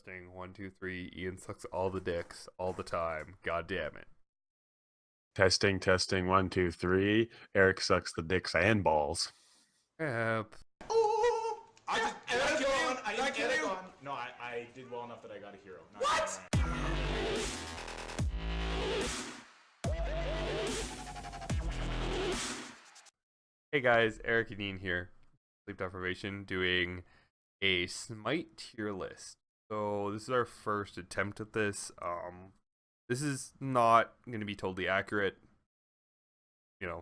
Testing, 1, 2, 3. Ian sucks all the dicks all the time. God damn it. Testing, testing, 1, 2, 3. Eric sucks the dicks and balls. Yep. Oh, I did Eric on. No, I did well enough that I got a hero. What? Hey guys, Eric and Ian here. Sleep Deprivation doing a Smite tier list. So this is our first attempt at this. This is not going to be totally accurate.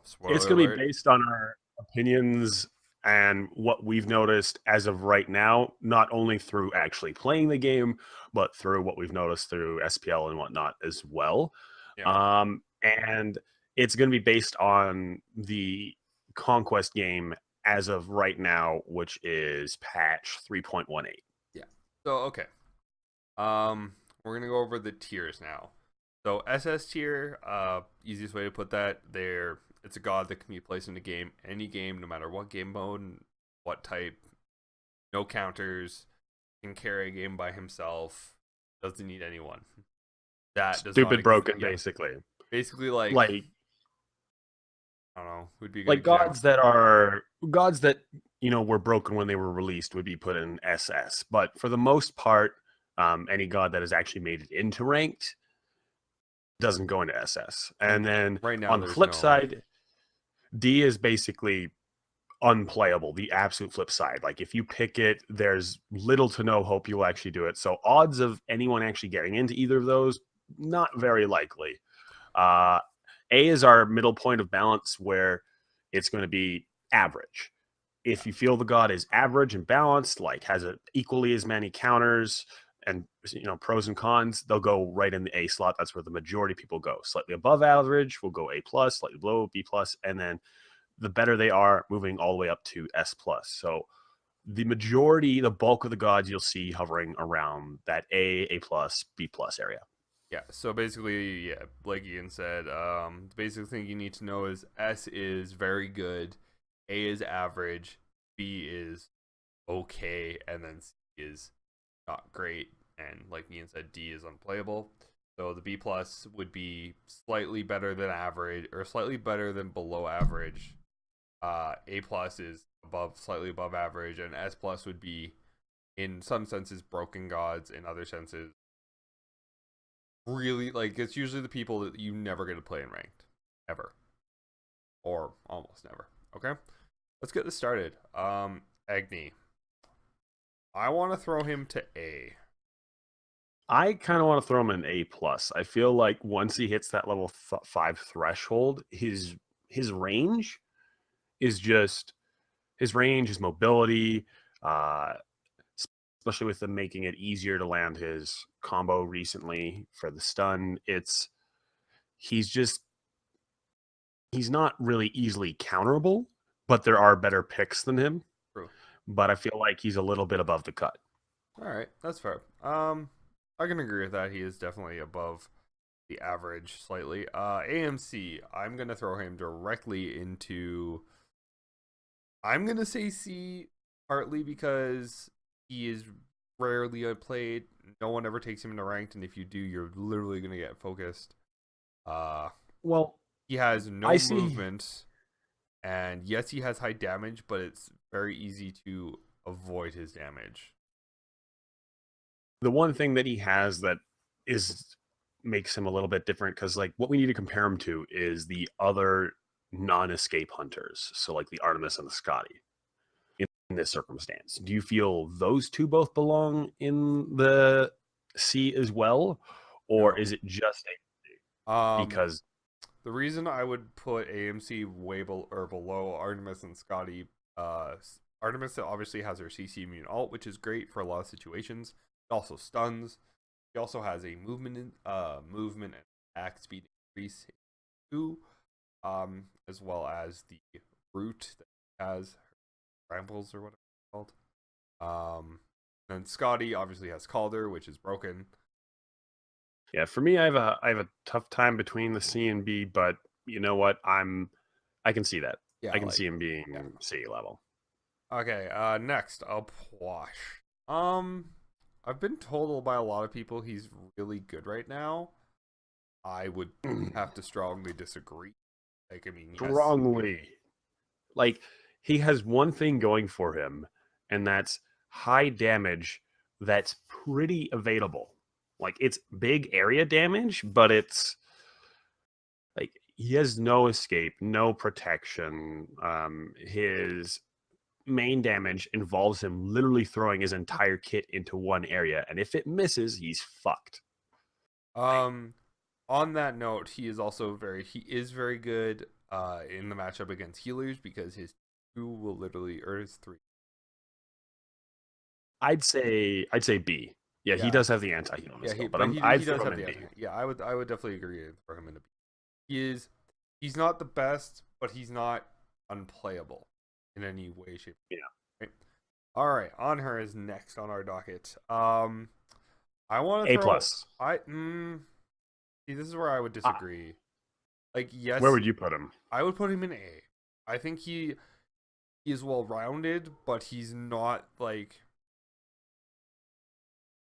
Spoiler It's going to alert. be based on our opinions and what we've noticed as of right now, not only through actually playing the game, but through what we've noticed through SPL and whatnot as well. Yeah. And it's going to be based on the Conquest game as of right now, which is patch 3.18. Yeah. So okay. We're gonna go over the tiers now. So SS tier, easiest way to put that, it's a god that can be placed in a game, any game, no matter what game mode, what type, no counters, can carry a game by himself, doesn't need anyone. That does not Stupid broken, yeah. basically. Basically, like I don't know, would be a good like gods that were broken when they were released would be put in SS. But for the most part, any god that has actually made it into ranked doesn't go into SS. And then right now, on the flip side, D is basically unplayable, the absolute flip side. Like if you pick it, there's little to no hope you'll actually do it. So odds of anyone actually getting into either of those, not very likely. A is our middle point of balance where it's going to be average. If you feel the god is average and balanced, like has equally as many counters and pros and cons, they'll go right in the A slot. That's where the majority of people go. Slightly above average will go A plus, slightly below B plus, and then the better they are, moving all the way up to S plus. So the bulk of the gods you'll see hovering around that A plus, B plus area. Yeah, so basically, yeah, like Ian said, the basic thing you need to know is S is very good, A is average, B is okay, and then C is not great, and like Ian said, D is unplayable. So the B plus would be slightly better than average, or slightly better than below average. A plus is slightly above average, and S plus would be, in some senses, broken gods, in other senses, really, like, it's usually the people that you never get to play in ranked ever, or almost never. Okay, let's get this started. Agni, I want to throw him to A. I kind of want to throw him an A plus. I feel like once he hits that level 5 threshold, his range is just his mobility, especially with them making it easier to land his combo recently for the stun. He's not really easily counterable, but there are better picks than him. True. But I feel like he's a little bit above the cut. All right, that's fair. I can agree with that. He is definitely above the average slightly. AMC, I'm gonna throw him directly into, I'm gonna say C, partly because he is rarely played. No one ever takes him into ranked, and if you do, you're literally gonna get focused. Well, he has no movement, and yes, he has high damage, but it's very easy to avoid his damage. The one thing that he has that makes him a little bit different, because like what we need to compare him to is the other non-escape hunters, so like the Artemis and the Scotty. In this circumstance, do you feel those two both belong in the C as well, or is it just AMC? Because the reason I would put AMC way below Artemis and Scotty, Artemis obviously has her CC immune ult, which is great for a lot of situations. It also stuns. She also has a movement and attack speed increase too, as well as the root that has Brambles or whatever it's called. And Scotty obviously has Calder, which is broken. Yeah, for me, I have a tough time between the C and B, but you know what? I can see that. Yeah, I can see him being C level. Okay, next, Pwash. I've been told by a lot of people he's really good right now. I would have to strongly disagree. Like, I mean, yes, Strongly. Like, he has one thing going for him, and that's high damage that's pretty available. Like, it's big area damage, but it's like he has no escape, no protection. His main damage involves him literally throwing his entire kit into one area, and if it misses, he's fucked. On that note, he is very good in the matchup against healers because his 2 will literally, or his 3. I'd say B. Yeah, he Yeah. does have the anti-heal Yeah, skill, but but I'd he does throw him have in the B. anti. Yeah, I would definitely agree for him in the B. He's not the best, but he's not unplayable in any way, shape. Yeah. Right? All right, on her is next on our docket. I want to A throw. plus. See, this is where I would disagree. Like, Where yes, would you put him? I would put him in A. I think he is well rounded, but he's not like,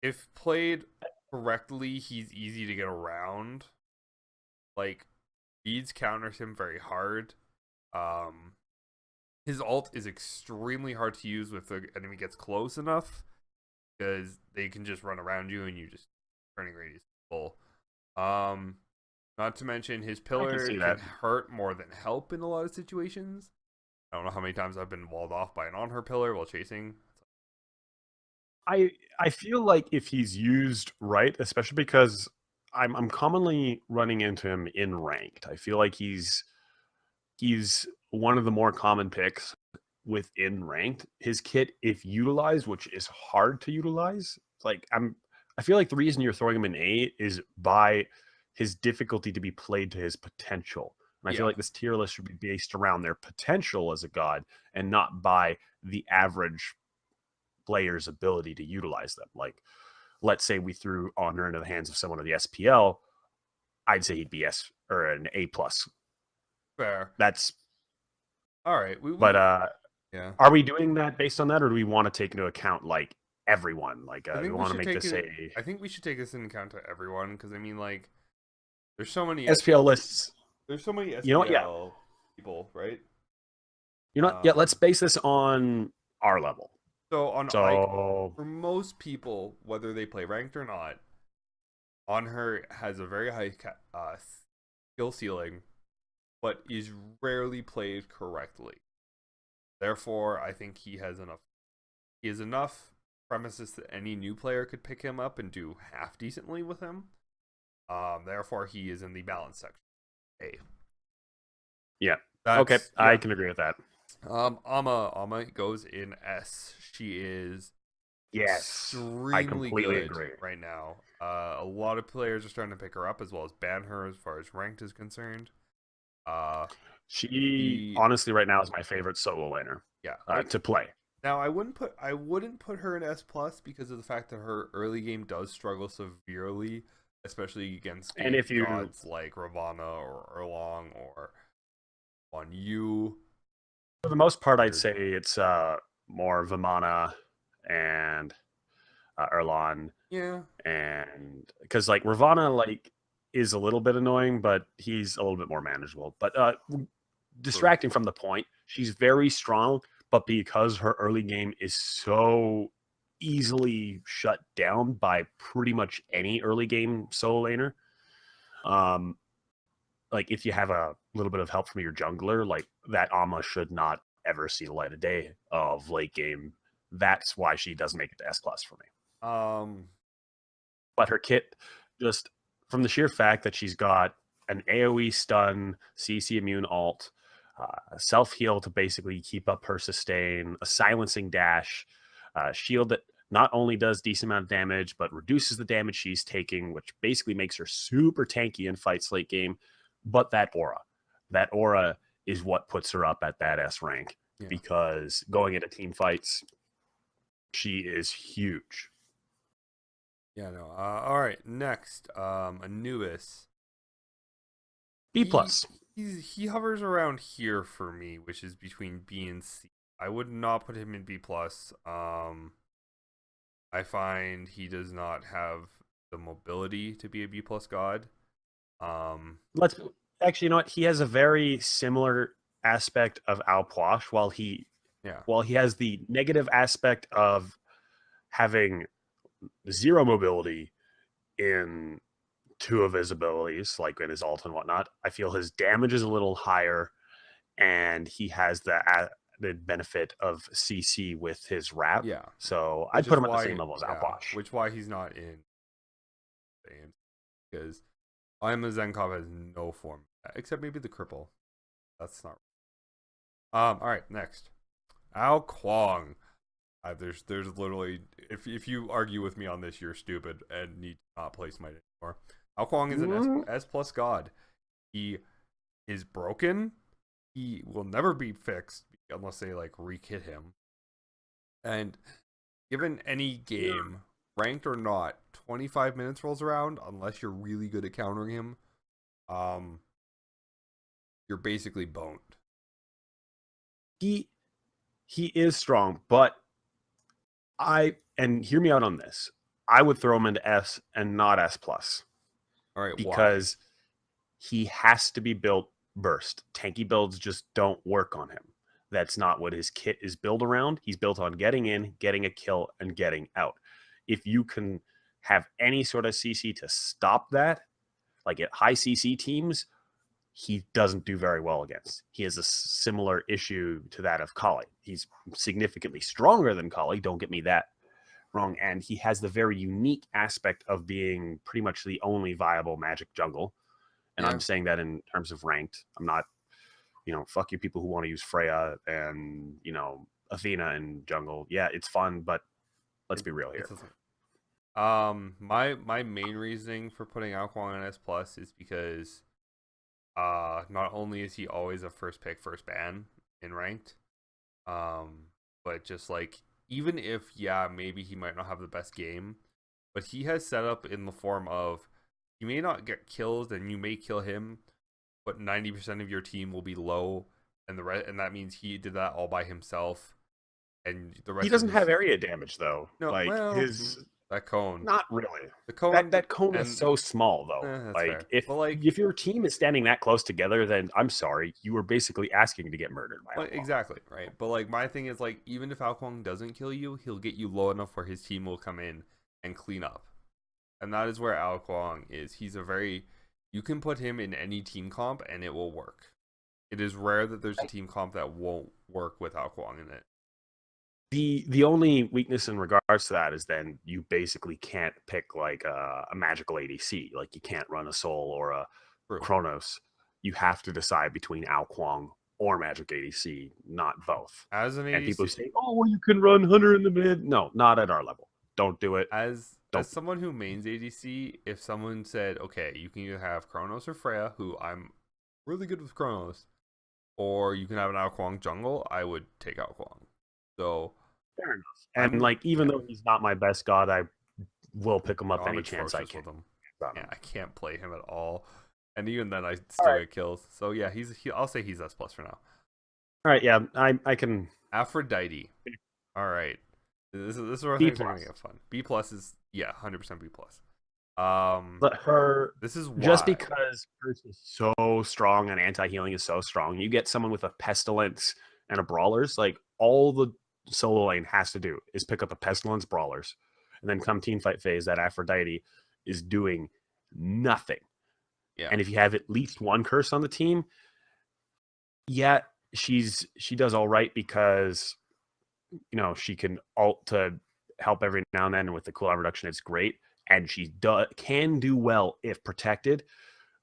if played correctly, he's easy to get around. Like, Beads counters him very hard. His ult is extremely hard to use if the enemy gets close enough, because they can just run around you and you just turning radius is full. Not to mention his pillar can hurt more than help in a lot of situations. I don't know how many times I've been walled off by an on her pillar while chasing. I feel like if he's used right, especially because I'm commonly running into him in ranked. I feel like he's one of the more common picks within ranked. His kit, if utilized, which is hard to utilize, like I feel like the reason you're throwing him in A is by his difficulty to be played to his potential. And I feel like this tier list should be based around their potential as a god and not by the average player's ability to utilize them. Like, let's say we threw Honor into the hands of someone of the SPL, I'd say he'd be S or an A plus. Fair. That's all right. Yeah. Are we doing that based on that, or do we want to take into account like everyone? Like, I think we want to make this a. I think we should take this into account to everyone, because I mean, like, there's so many SPL lists. There's so many SPL people, right? Yeah. Let's base this on our level. Like, for most people, whether they play ranked or not, on her has a very high skill ceiling, but is rarely played correctly. Therefore, I think he has enough premises that any new player could pick him up and do half decently with him. Therefore, he is in the balance section. A. Yeah. Okay, I can agree with that. Ama goes in S. She is extremely good right now. A lot of players are starting to pick her up, as well as ban her as far as ranked is concerned. She honestly right now is my favorite solo laner. Yeah, to play. Now I wouldn't put her in S plus because of the fact that her early game does struggle severely, especially against gods like Ravana or Erlong or on you. For the most part, I'd say it's more Vimana and Erlon. Yeah. And because like Ravana like is a little bit annoying, but he's a little bit more manageable. But distracting from the point, she's very strong, but because her early game is so easily shut down by pretty much any early game solo laner, like if you have a little bit of help from your jungler, like that Ama should not ever see the light of day of late game. That's why she doesn't make it to S plus for me. But her kit, just from the sheer fact that she's got an AoE stun, CC immune alt, self heal to basically keep up her sustain, a silencing dash, shield that not only does decent amount of damage but reduces the damage she's taking, which basically makes her super tanky in fights late game. But that aura is what puts her up at that S rank, because going into team fights, she is huge. Yeah, no. All right, next, Anubis. B plus. He hovers around here for me, which is between B and C. I would not put him in B plus. I find he does not have the mobility to be a B plus god. Let's actually, you know what? He has a very similar aspect of Alposh, Yeah, while he has the negative aspect of having zero mobility in two of his abilities, like in his ult and whatnot. I feel his damage is a little higher, and he has the added benefit of CC with his wrap. yeah. So Which I'd put is him at the why, same level as yeah, Alposh. which why he's not in games because I'm a Zenkov has no form except maybe the cripple. That's not. All right, next, Ao Kwong. There's literally if you argue with me on this, you're stupid and need to not play Smite anymore. Ao Kwong is an S plus god. He is broken. He will never be fixed unless they like re-kit him. And given any game, ranked or not, 25 minutes rolls around. Unless you're really good at countering him, um, you're basically boned. He is strong, but and hear me out on this. I would throw him into S and not S plus All right, why? because he has to be built burst. Tanky builds just don't work on him. That's not what his kit is built around. He's built on getting in, getting a kill, and getting out. If you can have any sort of CC to stop that, like at high CC teams, he doesn't do very well against. He has a similar issue to that of Kali. He's significantly stronger than Kali, don't get me that wrong. And he has the very unique aspect of being pretty much the only viable magic jungle. And Yeah, I'm saying that in terms of ranked. I'm not, fuck you people who want to use Freya and, Athena in jungle. Yeah, it's fun, but let's be real it's here. the thing. My main reasoning for putting Ao Kwong on S plus is because not only is he always a first pick, first ban in ranked, but just like even if maybe he might not have the best game, but he has set up in the form of you may not get kills and you may kill him, but 90% of your team will be low, and and that means he did that all by himself, and the He rest of doesn't his have area damage though. no Like well his that cone Not really. the That cone that cone is and so small though. that's Like fair, but like if your team is standing that close together, then I'm sorry, you are basically asking to get murdered by well, alcohol. exactly, right? But like my thing is like even if Ao Kwong doesn't kill you, he'll get you low enough where his team will come in and clean up. And that is where Ao Kwong is. He's a very you can put him in any team comp and it will work. It is rare that there's a team comp that won't work with Ao Kwong in it. The only weakness in regards to that is then you basically can't pick like a magical ADC. Like you can't run a Soul or a True. Chronos. You have to decide between Ao Kwong or Magic ADC, not both. As an And people ADC, say, "Oh, well, you can run Hunter in the mid." No, not at our level. Don't do it. as Don't. someone who mains ADC, if someone said, okay, you can either have Chronos or Freya, who I'm really good with Chronos, or you can have an Ao Kwong jungle, I would take Ao Kwong. So Fair enough. And like, even though he's not my best god, I will pick him up I'm any chance I atrocious can. with him. Yeah, I can't play him at all. And even then, I All still right. get kills. So yeah, I'll say he's S plus for now. All right. Yeah, I can. Aphrodite. All right, this is where B things are gonna plus. get fun. B plus is 100% B plus. Let her This is just why. because Curse is so strong and anti-healing is so strong. You get someone with a pestilence and a brawlers, like all the solo lane has to do is pick up a pestilence brawlers, and then come team fight phase. That Aphrodite is doing nothing. Yeah, And if you have at least one curse on the team, yeah, she does all right because she can ult to help every now and then, and with the cooldown reduction, it's great. And she can do well if protected,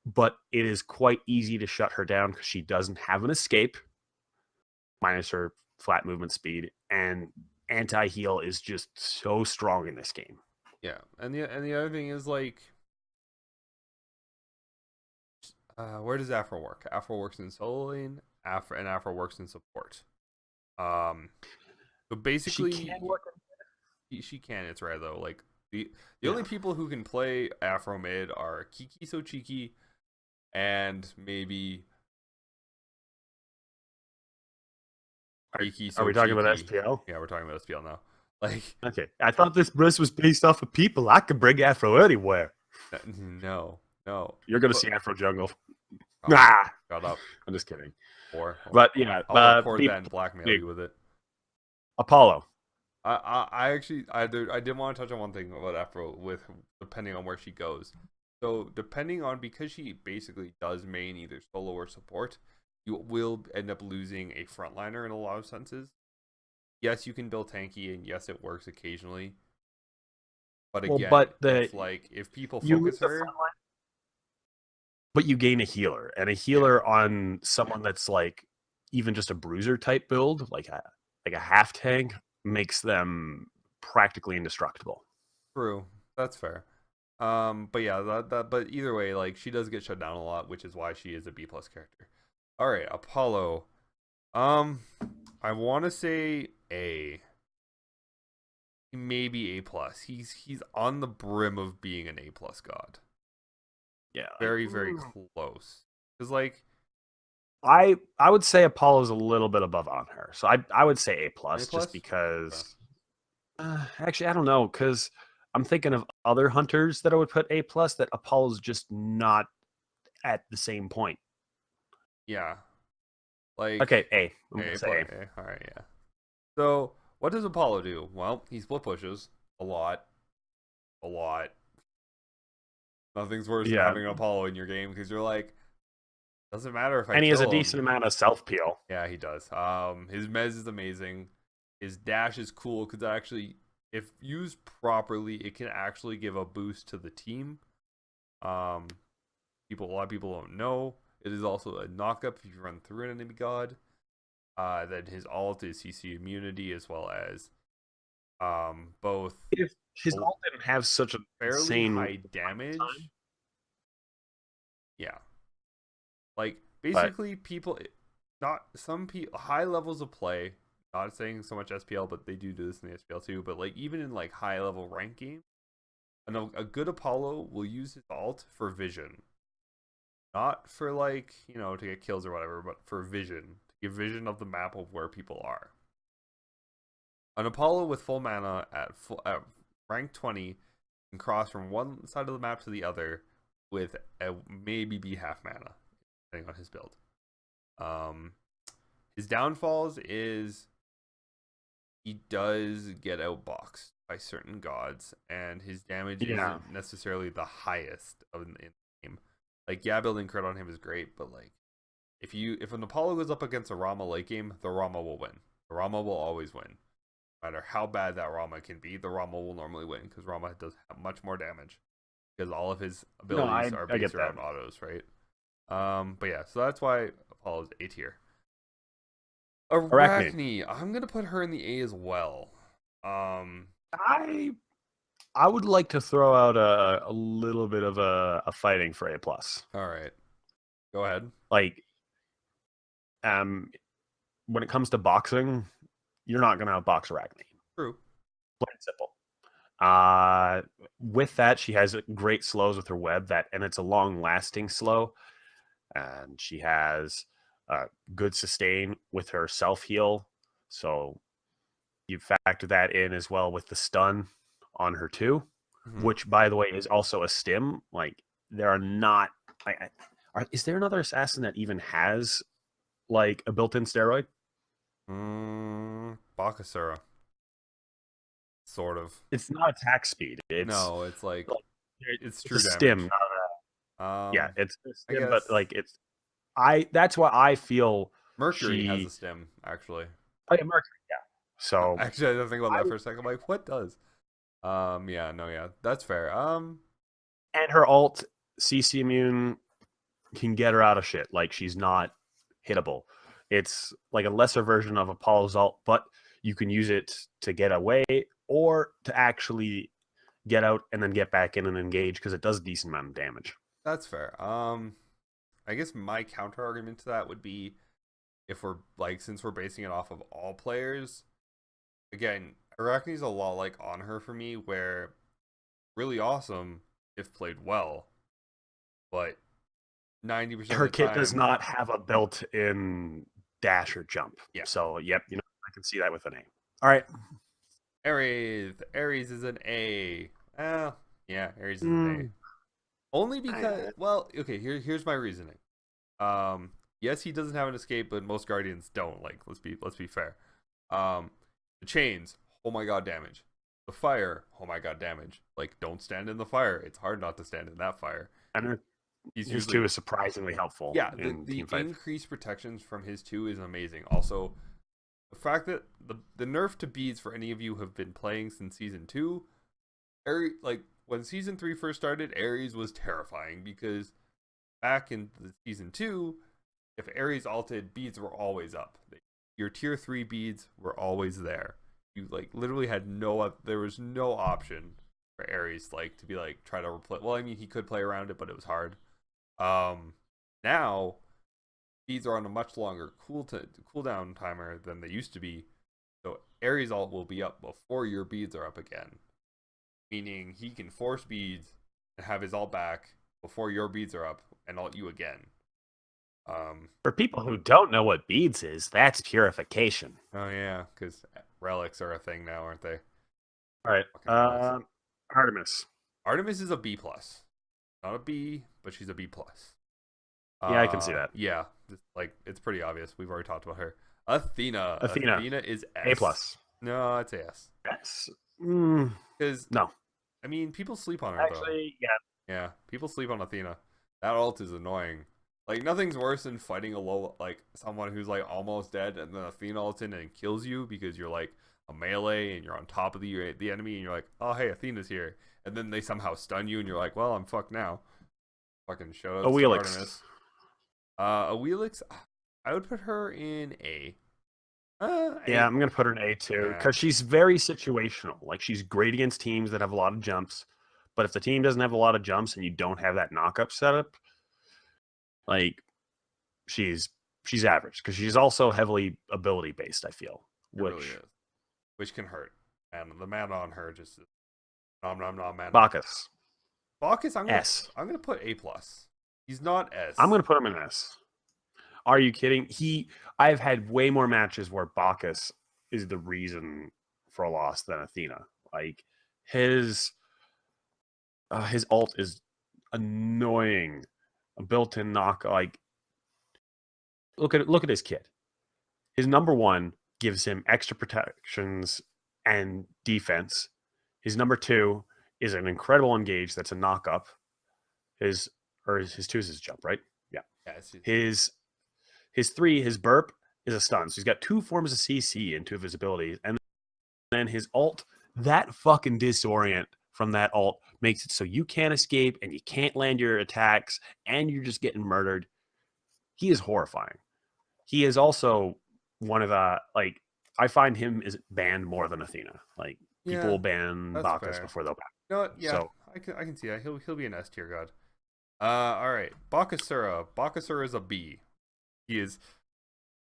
but it is quite easy to shut her down because she doesn't have an escape, minus her flat movement speed, and anti-heal is just so strong in this game. yeah. And the other thing is like, where does Afro work? Afro works in solo lane. Afro works in support. Um, so She basically, can work. she can. It's rare though. Like the Yeah. only people who can play Afro mid are Kiki So Cheeky and maybe Kiki Are So we talking about Cheeky. SPL? Yeah, we're talking about SPL now. Like, Okay, I thought this Briss was based off of people. I could bring Afro anywhere. no, no. You're gonna But, see Afro Jungle. oh, Ah, shut up. I'm just kidding. Or But yeah, I'll record the that and blackmail you with it. Apollo. I actually I did want to touch on one thing about Afro with depending on where she goes. So depending on because she basically does main either solo or support, you will end up losing a frontliner in a lot of senses. Yes, you can build tanky, and yes, it works occasionally. But Well, again, but it's like if people you focus lose the her, front line, but you gain a healer, and a yeah, healer on someone that's like even just a bruiser type build, like a half tank, makes them practically indestructible. true, that's fair. But yeah, but either way, like she does get shut down a lot, which is why she is a B plus character. All right, Apollo. Um, I want to say A, maybe A plus. He's on the brim of being an A plus god. Yeah, Very close. Cause like I would say Apollo's a little bit above on her, so I would say A A plus just plus. because. Actually, I don't know because I'm thinking of other hunters that I would put A plus that Apollo's just not at the same point. Yeah, like Okay, A. I'm gonna A say plus. A. A. All right, yeah. So what does Apollo do? Well, he split pushes a lot, a lot. Nothing's worse than Yeah, having an Apollo in your game because you're like, doesn't matter if I and he has a kill him. decent amount of self peel. Yeah, he does. His mez is amazing. His dash is cool because actually, if used properly, it can actually give a boost to the team. Um, a lot of people don't know. It is also a knockup if you run through an enemy god. Then his ult is CC immunity as well as both If his ult didn't have such an fairly insane high damage. time, Yeah, like but basically people, not some people high levels of play. Not saying so much SPL, but they do this in the SPL too. But like even in like high level rank game, a good Apollo will use his ult for vision, not for like to get kills or whatever, but for vision, to give vision of the map of where people are. An Apollo with full mana at rank 20 can cross from one side of the map to the other with maybe be half mana, depending on his build. His downfalls is he does get outboxed by certain gods, and his damage isn't necessarily the highest in the game. Like, yeah, building crit on him is great, but like if an Apollo goes up against a Rama late game, the Rama will win. The Rama will always win. No matter how bad that Rama can be, the Rama will normally win because Rama does have much more damage because all of his abilities are based around autos, right? But yeah, so that's why Apollo's A tier. Arachne, I'm gonna put her in the A as well. I would like to throw out a little bit of a fighting for A plus. All right, go ahead. Like, when it comes to boxing, you're not gonna outbox Arachne. True. Plain and simple. With that, she has great slows with her web and it's a long lasting slow, and she has good sustain with her self heal. So you factor that in as well with the stun on her too, which by the way is also a stim. Like there are not, is there another assassin that even has like a built-in steroid? Bakasura. Sort of. It's not attack speed. No, it's like it's true a damage. stim. Yeah, it's a stim, but like that's why I feel Mercury has a stim, actually. Oh yeah, Mercury, yeah. So actually I didn't think about that for a second. I'm like, what does? Yeah, that's fair. And her ult, CC immune, can get her out of shit. Like she's not hittable. It's like a lesser version of Apollo's ult, but you can use it to get away or to actually get out and then get back in and engage because it does a decent amount of damage. That's fair. I guess my counter argument to that would be if we're like, since we're basing it off of all players, again, Arachne's a lot like on her for me, where really awesome if played well, but 90% her of the kit time, does not have a built-in dash or jump. Yeah. So, yep, I can see that with an A. All right. Ares is an A. Yeah, Ares is an A. Mm, Only because, I- well, okay, here's my reasoning. Yes, he doesn't have an escape, but most Guardians don't. Like, let's be fair. The chains, oh my god, damage. The fire, oh my god, damage. Like, don't stand in the fire. It's hard not to stand in that fire. and He's his usually, two is surprisingly helpful yeah, the in the team fight. increased protections from his two is amazing. Also, the fact that the nerf to beads for any of you who have been playing since season 2, like when season 3 first started, Ares was terrifying because back in the season 2, if Ares ulted, beads were always up. Your tier 3 beads were always there. You like literally had there was no option for Ares like to be like try to replay. Well, I mean he could play around it, but it was hard. Now beads are on a much longer cooldown timer than they used to be. So Ares ult will be up before your beads are up again. Meaning he can force beads and have his ult back before your beads are up and ult you again. For people who don't know what beads is, that's purification. Oh yeah, because relics are a thing now, aren't they? All right. Fucking relics. Artemis. Artemis is a B plus, not a B, but she's a B plus. Yeah, I can see that. Yeah, like it's pretty obvious. We've already talked about her. Athena. Athena. Athena is S. A plus. No, I'd say S. Yes. Because No. I mean, people sleep on her Actually, yeah. though. Yeah, people sleep on Athena. That ult is annoying. Like nothing's worse than fighting a low like someone who's like almost dead and then Athena ults in and kills you because you're like a melee and you're on top of the enemy and you're like, oh hey, Athena's here, and then they somehow stun you and you're like, well, I'm fucked now. Fucking shout out to Awelix. Artemis. Awelix, I would put her in A. Yeah, I'm gonna put her in A too because she's very situational. Like she's great against teams that have a lot of jumps, but if the team doesn't have a lot of jumps and you don't have that knockup setup, like she's average because she's also heavily ability based. I feel, It really is. Which can hurt, and the mana on her just nom mana. Bacchus. Bacchus, S. I'm gonna put A plus. He's not S. I'm gonna put him in S. Are you kidding? I've had way more matches where Bacchus is the reason for a loss than Athena. Like his ult is annoying. A built-in knock. Like look at his kit. His number 1 gives him extra protections and defense. His number 2 is an incredible engage that's a knock up. His 2 is his jump, right? Yeah. His 3, his burp is a stun. So he's got 2 forms of CC in 2 of his abilities. And then his ult, that fucking disorient from that ult makes it so you can't escape and you can't land your attacks and you're just getting murdered. He is horrifying. He is also one of the, like, I find him is banned more than Athena. Like, people will ban Bacchus before they'll ban. No, yeah, So, I can see that. He'll be an S tier god. All right, Bacchusura. Bacchusura is a B. He is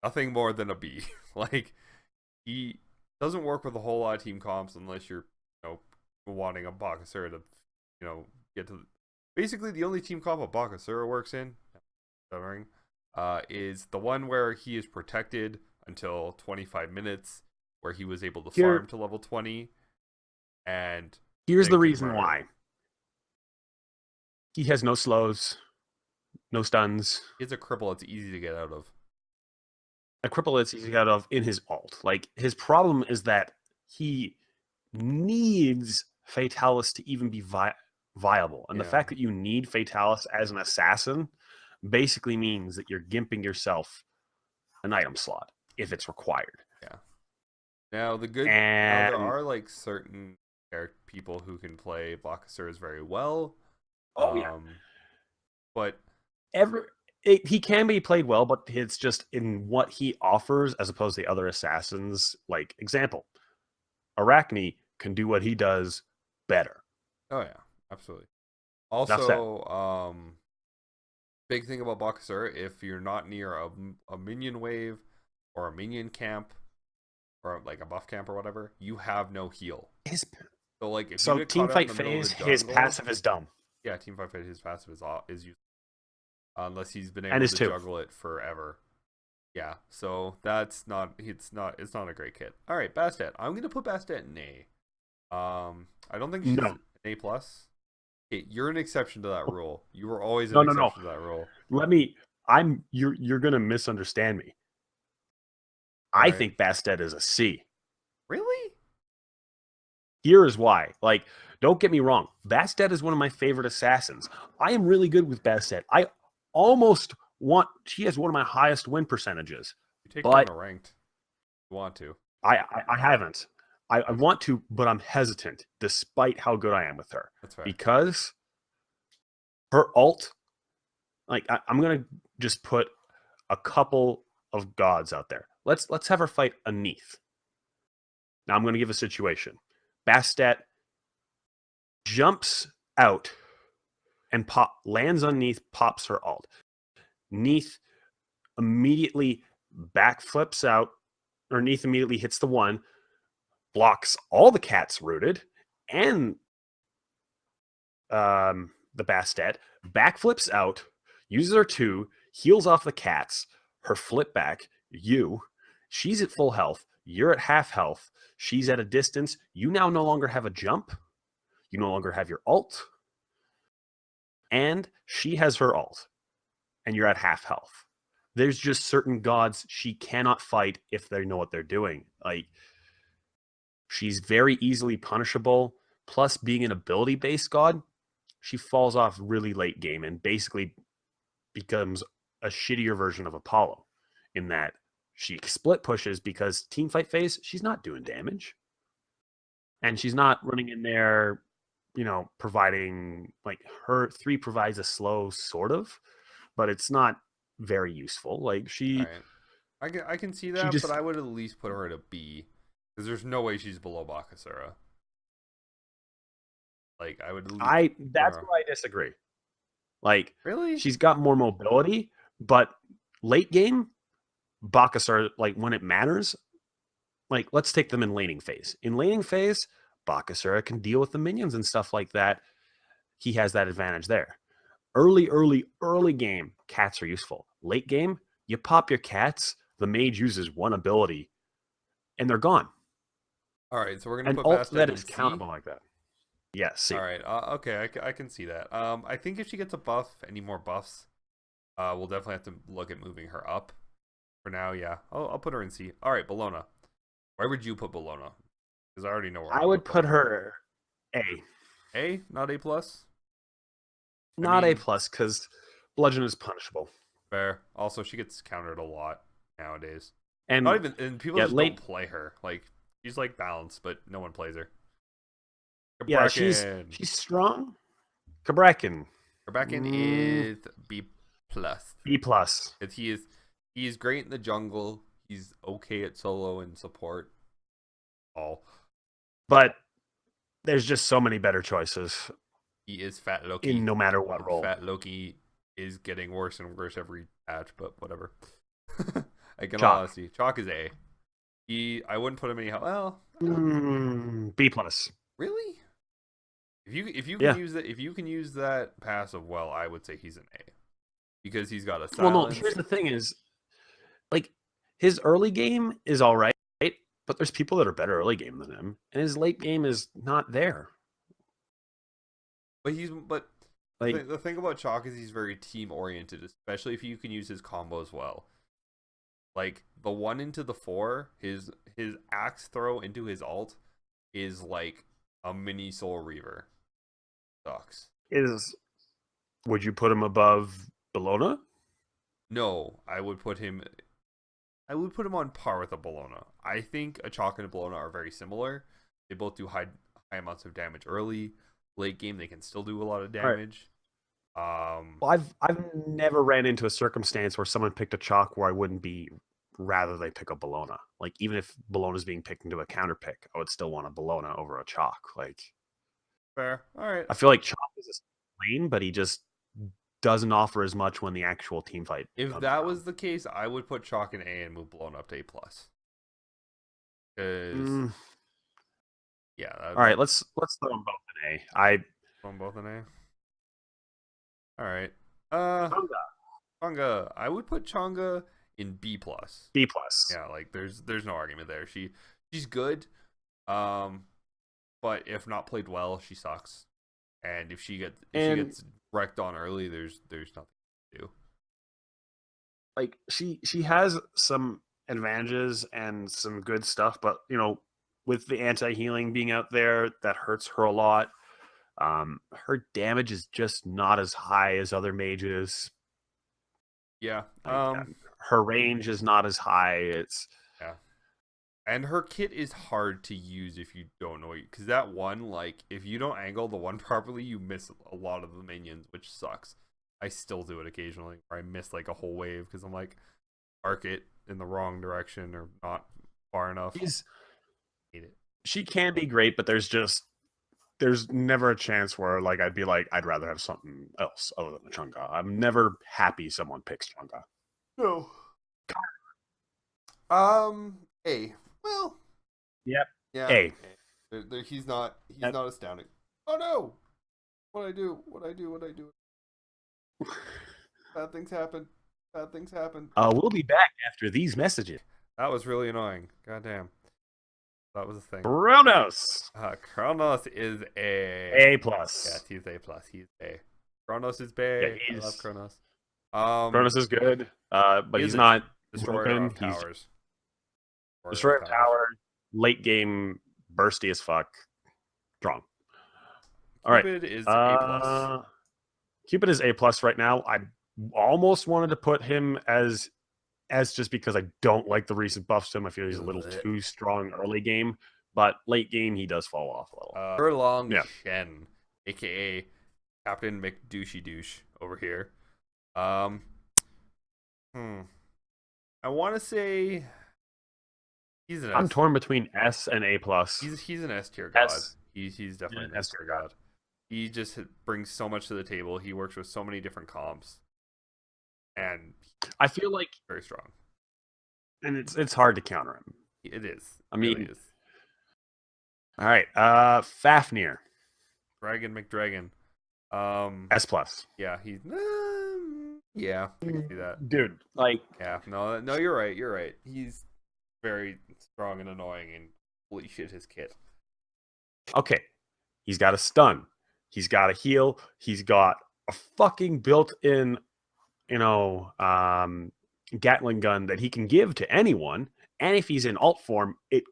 nothing more than a B. Like, he doesn't work with a whole lot of team comps unless you're, wanting a Bacchusura to, get to. Basically, the only team comp a Bacchusura works in, is the one where he is protected until 25 minutes, where he was able to farm to level 20. And here's the reason why. He has no slows, no stuns. It's a cripple. It's easy to get out of. A cripple it's easy to get out of in his ult. Like, his problem is that he needs Fatalis to even be viable. And the fact that you need Fatalis as an assassin basically means that you're gimping yourself an item slot if it's required. Yeah. Now, there are, like, certain people who can play Bacchusura very well. Oh, yeah. But he can be played well, but it's just in what he offers as opposed to the other assassins. Like, example, Arachne can do what he does better. Oh, yeah. Absolutely. Also, big thing about Bacchusura, if you're not near a minion wave or a minion camp or, like, a buff camp or whatever, you have no heal. So, like, if you get team caught fight out in the middle of phase, the jungle, his passive is dumb. Yeah, team fight phase, his passive is useless. Unless he's been And able his to two. juggle it forever. Yeah, so it's not a great kit. All right, Bastet. I'm gonna put Bastet in A. I don't think she's No, an A plus. Okay, you're an exception to that rule. You were always an no, no, no. exception to that rule. Let me. You're gonna misunderstand me. All I right. think Bastet is a C. Really? Here is why. Like, don't get me wrong. Bastet is one of my favorite assassins. I am really good with Bastet. I almost want. She has one of my highest win percentages, You take her in but a ranked. You want to? I haven't. I want to, but I'm hesitant, despite how good I am with her, That's fair. because her ult. Like, I'm gonna just put a couple of gods out there. Let's have her fight a Neath. Now I'm gonna give a situation. Bastet jumps out and lands on Neath, pops her ult. Neath immediately backflips out, or Neath immediately hits the one, blocks all the cats rooted, and the Bastet, backflips out, uses her two, heals off the cats, her flip back, she's at full health, you're at half health, she's at a distance, you now no longer have a jump, you no longer have your ult, and she has her ult, and you're at half health. There's just certain gods she cannot fight if they know what they're doing. Like, she's very easily punishable, plus being an ability-based god, she falls off really late game and basically becomes a shittier version of Apollo in that she split pushes because team fight phase, she's not doing damage. And she's not running in there, providing, like, her 3 provides a slow sort of, but it's not very useful. Like, All she right. I can see she that, but just I would at least put her at a B because there's no way she's below Bakasura. Like I would at least put that's her. where I disagree. Like, Really? she's got more mobility, but late game, Bacchus like, when it matters, like, let's take them in laning phase. In laning phase, Bakasura can deal with the minions and stuff like that. He has that advantage there. Early game, cats are useful. Late game, you pop your cats, the mage uses one ability, and they're gone. All right. So we're gonna And put ult Bastet that in is C. countable like that. Yeah, All see. right. Okay. I can see that. I think if she gets a buff, any more buffs, we'll definitely have to look at moving her up. For now, yeah. I'll put her in C. All right, Bologna. Where would you put Bologna? Because I already know where I I'll would put put Bologna. her A. A, not A plus. I Not A mean, plus, because bludgeon is punishable. fair. Also, she gets countered a lot nowadays. Not And even, and people yeah, just don't late play her. Like she's like balanced, but no one plays her. yeah, she's Bracken. strong. Kabrakin. Bracken is B plus. B plus. Because he is great in the jungle. He's okay at solo and support. All But there's just so many better choices he is Fat in Loki. no matter what And role. Fat Loki is getting worse and worse every patch, but whatever. Like in all Chalk. honesty, Chalk is A. I wouldn't put him any. Well, B plus. really? If you can Yeah. use that, if you can use that passive well, I would say he's an A because he's got a Well, no, silence. here's the thing is, like, his early game is all right, but there's people that are better early game than him, and his late game is not there. But Like, the thing about Chalk is he's very team oriented, especially if you can use his combos well. Like the 1 into the 4, his axe throw into his ult is like a mini Soul Reaver. Sucks. would you put him above Bologna? No, I would put him. I would put him on par with a Bologna. I think a Chalk and a Bologna are very similar. They both do high amounts of damage early. Late game, they can still do a lot of damage. Well, I've never ran into a circumstance where someone picked a Chalk where I wouldn't be rather they pick a Bologna. Like, even if Bologna's being picked into a counter pick, I would still want a Bologna over a Chalk. Like, Fair. All right. I feel like Chalk is a lane, but he just doesn't offer as much when the actual team fight If comes that around. was the case, I would put Chalk in A and move Blown up to A plus. Because yeah. All right, let's throw them both in A. Throw them both in A. All right. Chonga, Chonga. I would put Chonga in B plus. B plus. Yeah, like there's no argument there. She's good. But but if not played well, she sucks. And if she gets And- she gets wrecked on early, there's nothing to do. Like she has some advantages and some good stuff, but with the anti-healing being out there, that hurts her a lot. Her damage is just not as high as other mages. Yeah. Her range is not as high. It's Yeah. And her kit is hard to use if you don't know it. Because that one, like, if you don't angle the one properly, you miss a lot of the minions, which sucks. I still do it occasionally, where I miss, like, a whole wave because I'm like, arc it in the wrong direction or not far enough. Hate it. She can be great, but there's never a chance where like I'd be like, I'd rather have something else other than the Chunga. I'm never happy someone picks Chunga. No. A. Well. Yep. Yeah. A. He's not astounding. Oh no! What I do? Bad things happen. We'll be back after these messages. That was really annoying. Goddamn. That was a thing. Kronos. Kronos is A+. Yes, he's A+. He's A. Kronos is A. Yeah, I love Kronos. Kronos is good, but he's not Destroyer broken. of Towers. Destroyer of Tower, late game, bursty as fuck. Strong. All right. Cupid is A+. Cupid is A+ right now. I almost wanted to put him as just because I don't like the recent buffs to him. I feel he's a little too strong early game, but late game he does fall off a little. Furlong Shen, aka Captain McDouchey Douche over here. I want to say he's an. I'm torn between S and A+. He's an S tier god. S. He's definitely an S tier god. He just brings so much to the table. He works with so many different comps, and I feel like very strong. And it's hard to counter him. It is. I mean, it really is. All right. Fafnir. Dragon McDragon. S+. Yeah, he's yeah, I can see that. Dude, like yeah, no, you're right. He's very strong and annoying, and holy shit, his kit. Okay, he's got a stun. He's got a heal. He's got a fucking built-in, Gatling gun that he can give to anyone. And if he's in alt form, it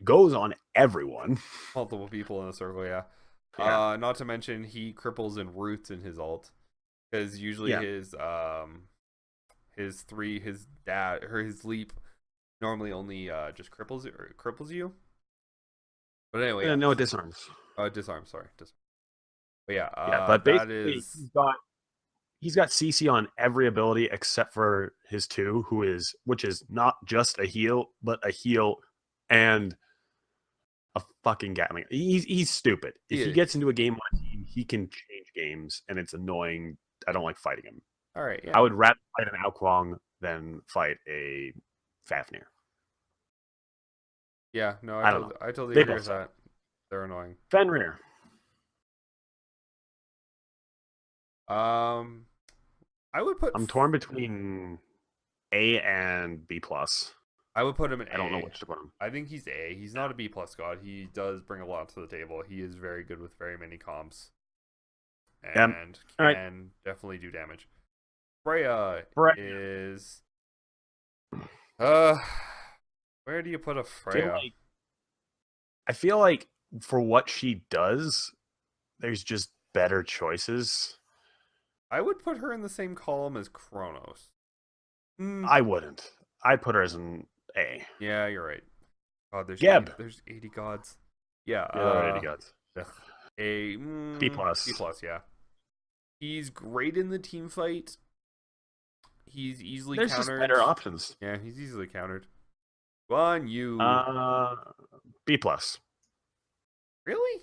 goes on everyone. Multiple people in a circle, yeah. Not to mention he cripples and roots in his alt, because usually his leap normally only just cripples you. But anyway, no, it disarms. Disarm. But yeah, but that basically is. He's got CC on every ability except for his 2, which is not just a heal, but a heal and a fucking Gatling. He's stupid. If he gets into a game on team, he can change games, and it's annoying. I don't like fighting him. All right, yeah. I would rather fight an Alkwong than fight a Fafnir. Yeah, no, I don't know. I totally They agree both with that. They're annoying. Fenrir. I would put. I'm torn between A and B+. I would put him in A. I don't know which to put him. I think he's A. He's not a B+ god. He does bring a lot to the table. He is very good with very many comps. And can definitely do damage. Freya is... where do you put a Freya? I feel like for what she does, there's just better choices. I would put her in the same column as Kronos. I wouldn't. I'd put her as an A. Yeah, you're right. God, there's Geb. There's 80 gods. Yeah, there are 80 gods. A B+. B+, yeah. He's great in the team fight. He's easily countered. There's just better options. Yeah, he's easily countered. Guan Yu. B+. Really?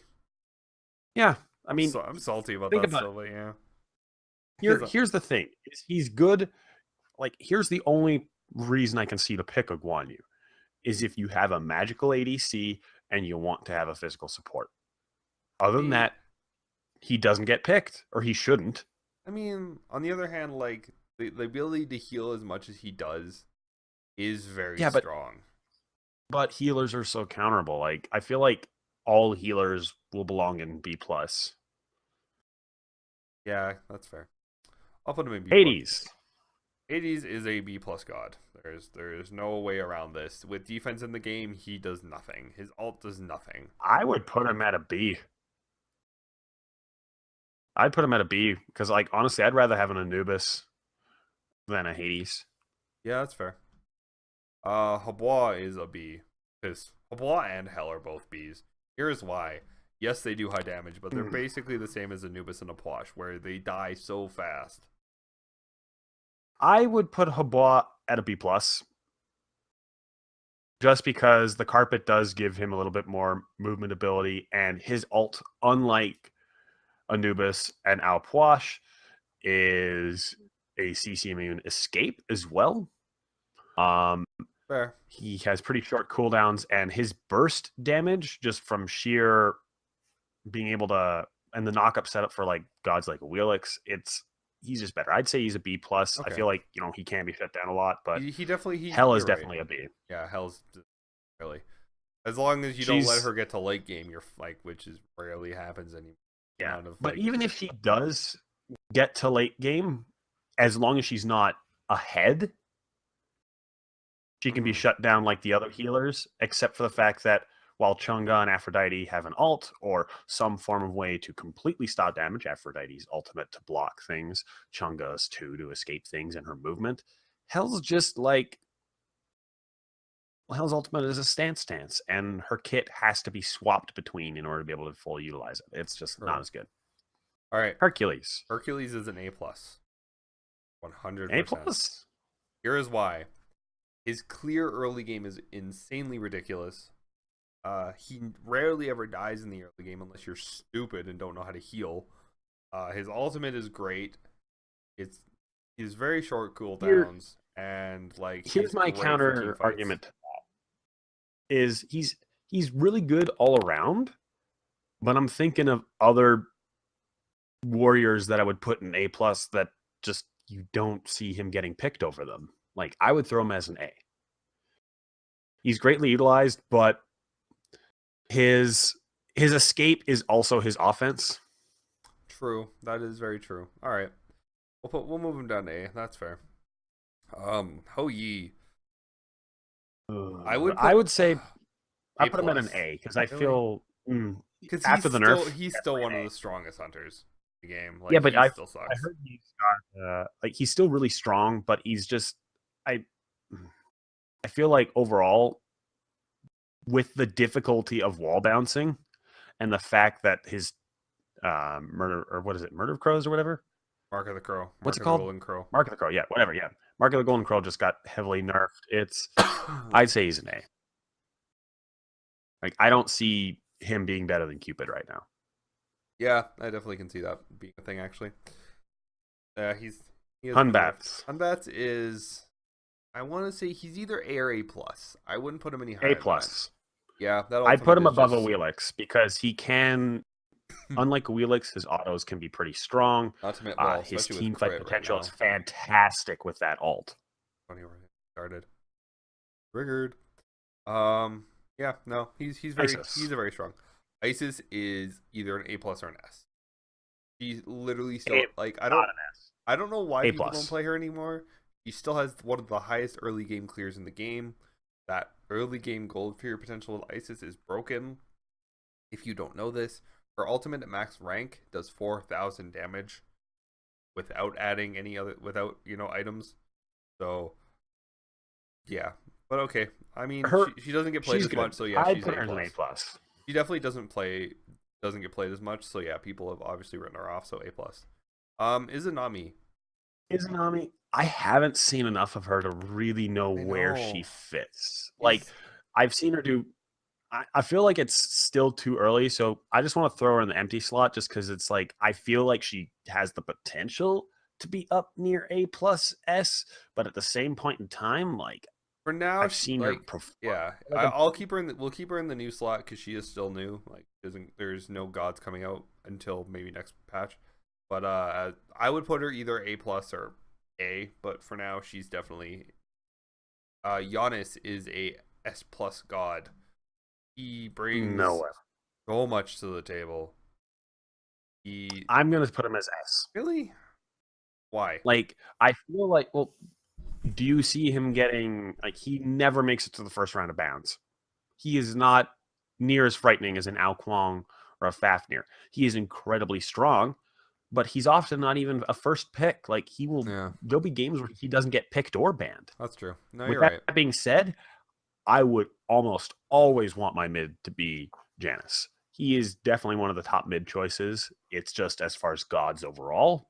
Yeah, I mean, I'm salty about that still, but yeah. Here's the thing: he's good. Like, here's the only reason I can see to pick a Guan Yu is if you have a magical ADC and you want to have a physical support. Other than that, he doesn't get picked, or he shouldn't. I mean, on the other hand, like the ability to heal as much as he does is very strong. But healers are so counterable. Like, I feel like all healers will belong in B plus. Yeah, that's fair. I'll put him in B+. Hades. Hades is a B+ god. There's no way around this. With defense in the game, he does nothing. His ult does nothing. I would put him at a B. I'd put him at a B because, like, honestly, I'd rather have an Anubis than a Hades. Yeah, that's fair. Habois is a B because Habois and Hell are both Bs. Here's why. Yes, they do high damage, but they're basically the same as Anubis and Aposh, where they die so fast. I would put Habois at a B plus, just because the carpet does give him a little bit more movement ability, and his ult, unlike Anubis and Alpoash, is a CC immune escape as well. Fair. He has pretty short cooldowns, and his burst damage, just from sheer being able to, and the knock-up setup for like gods like Wheelix, he's just better. I'd say he's a B plus. Okay. I feel like he can be shut down a lot, but He definitely Hell is you're right. definitely a B. Yeah, Hell's really. As long as you don't let her get to late game, you're like, which is rarely happens anymore. Yeah, but even if she does get to late game, as long as she's not ahead, she can be shut down like the other healers, except for the fact that while Chunga and Aphrodite have an ult or some form of way to completely stop damage, Aphrodite's ultimate to block things, Chunga's to escape things and her movement, Hell's just like, Hell's ultimate is a stance, and her kit has to be swapped between in order to be able to fully utilize it. It's just not as good. All right. Hercules. Hercules is an A+. 100%. A+. Here is why. His clear early game is insanely ridiculous. He rarely ever dies in the early game unless you're stupid and don't know how to heal. His ultimate is great. He's very short cooldowns, and like here's my counter argument to that. Is he's really good all around, but I'm thinking of other warriors that I would put in A+ that just you don't see him getting picked over them. Like, I would throw him as an A. He's greatly utilized, but his escape is also his offense. True, that is very true. All right, we'll move him down to A. That's fair. Ho Yi. I would say I put him at an A because I feel because after the nerf, he's still one of the strongest hunters in the game. Like, yeah, but he still sucks. I heard he's got like he's still really strong, but he's just I feel like overall, with the difficulty of wall bouncing and the fact that his murder of crows or whatever, Mark of the Crow. What's it called? Golden Crow. Mark of the Crow. Yeah, whatever. Yeah, Mark of the Golden Crow just got heavily nerfed. It's I'd say he's an A. Like, I don't see him being better than Cupid right now. Yeah, I definitely can see that being a thing. Actually, he has Hunbats. Hunbats is, I want to say he's either A or A+. I wouldn't put him any higher. A+. Yeah, I'd put him above a Wheelix because he can, unlike a Wheelix, his autos can be pretty strong. His team fight potential is fantastic with that ult. Funny where it started. Triggered. Yeah, no, he's a very strong. Isis is either an A+ or an S. She's literally still I don't know why people don't play her anymore. She still has one of the highest early game clears in the game. That early game gold clear potential with Isis is broken. If you don't know this, her ultimate at max rank does 4,000 damage without adding any other items. So yeah, but okay. I mean, she doesn't get played as much, so yeah, she's an A+. She definitely doesn't get played as much, so yeah, people have obviously written her off, so A+. Izanami. I haven't seen enough of her to really know where she fits. Like, I've seen her do. I feel like it's still too early, so I just want to throw her in the empty slot just because it's like I feel like she has the potential to be up near A+ S, but at the same point in time, like, for now, I've seen her perform. Yeah, I'll keep her in. We'll keep her in the new slot because she is still new. Like, there's no gods coming out until maybe next patch. But I would put her either A+ or A. But for now, she's definitely. Giannis is a S+ god. He brings so much to the table. I'm gonna put him as S. Really? Why? Like, I feel like, well, do you see him getting, like, he never makes it to the first round of bounds. He is not near as frightening as an Ao Kwong or a Fafnir. He is incredibly strong, but he's often not even a first pick. Like, there'll be games where he doesn't get picked or banned. That's true. No, With you're that right. being said, I would almost always want my mid to be Janus. He is definitely one of the top mid choices. It's just as far as gods overall,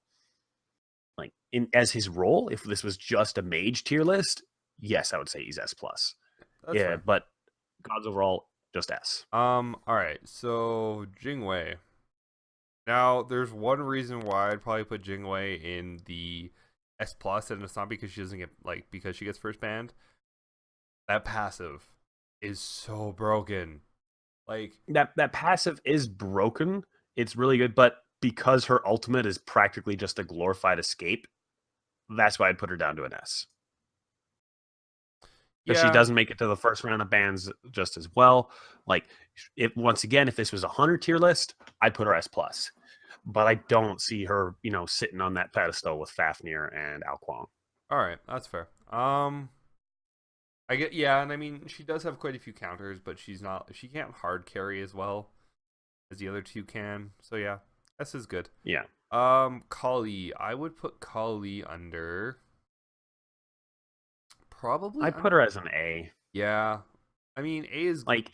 like as his role, if this was just a mage tier list, yes, I would say he's S plus. That's Yeah, fair. but gods overall, just S. All right. So Jingwei. Now, there's one reason why I'd probably put Jingwei in the S plus, and it's not because she doesn't get because she gets first banned. That passive is so broken. Like That passive is broken. It's really good, but because her ultimate is practically just a glorified escape, that's why I'd put her down to an S. Because she doesn't make it to the first round of bans just as well. Like, if this was a 100 tier list, I'd put her S plus. But I don't see her, sitting on that pedestal with Fafnir and Ao Kwong. All right, that's fair. I get and I mean she does have quite a few counters, but she can't hard carry as well as the other two can. So yeah, S is good. Yeah. Kali, I would put Kali under. Probably. I put her as an A. Yeah, I mean A is like.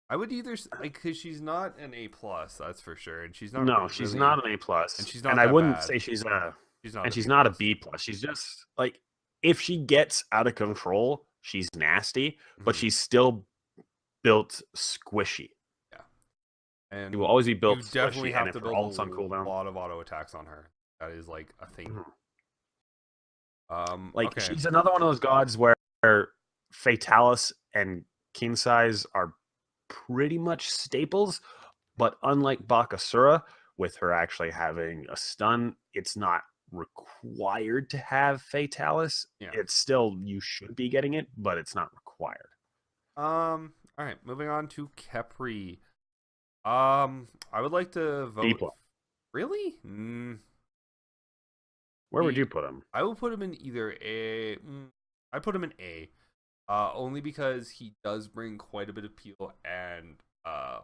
I would either because she's not an A plus, that's for sure, and she's not. No, she's not an A plus, and she's not. And that I wouldn't bad. say she's a. She's not. And she's not a B plus. She's just like, if she gets out of control, she's nasty, but she's still built squishy. Yeah, and she will always be built. You definitely squishy, have and to if build all on cooldown, a lot of auto attacks on her. That is like a thing. Like okay. she's another one of those gods where Fatalis and King Size are pretty much staples, but unlike Bakasura, with her actually having a stun, it's not required to have Fatalis. Yeah. It's still, you should be getting it, but it's not required. All right, moving on to Khepri. I would like to vote. B+. Really? Where would you put him? I would put him in either A. I put him in A, only because he does bring quite a bit of peel and a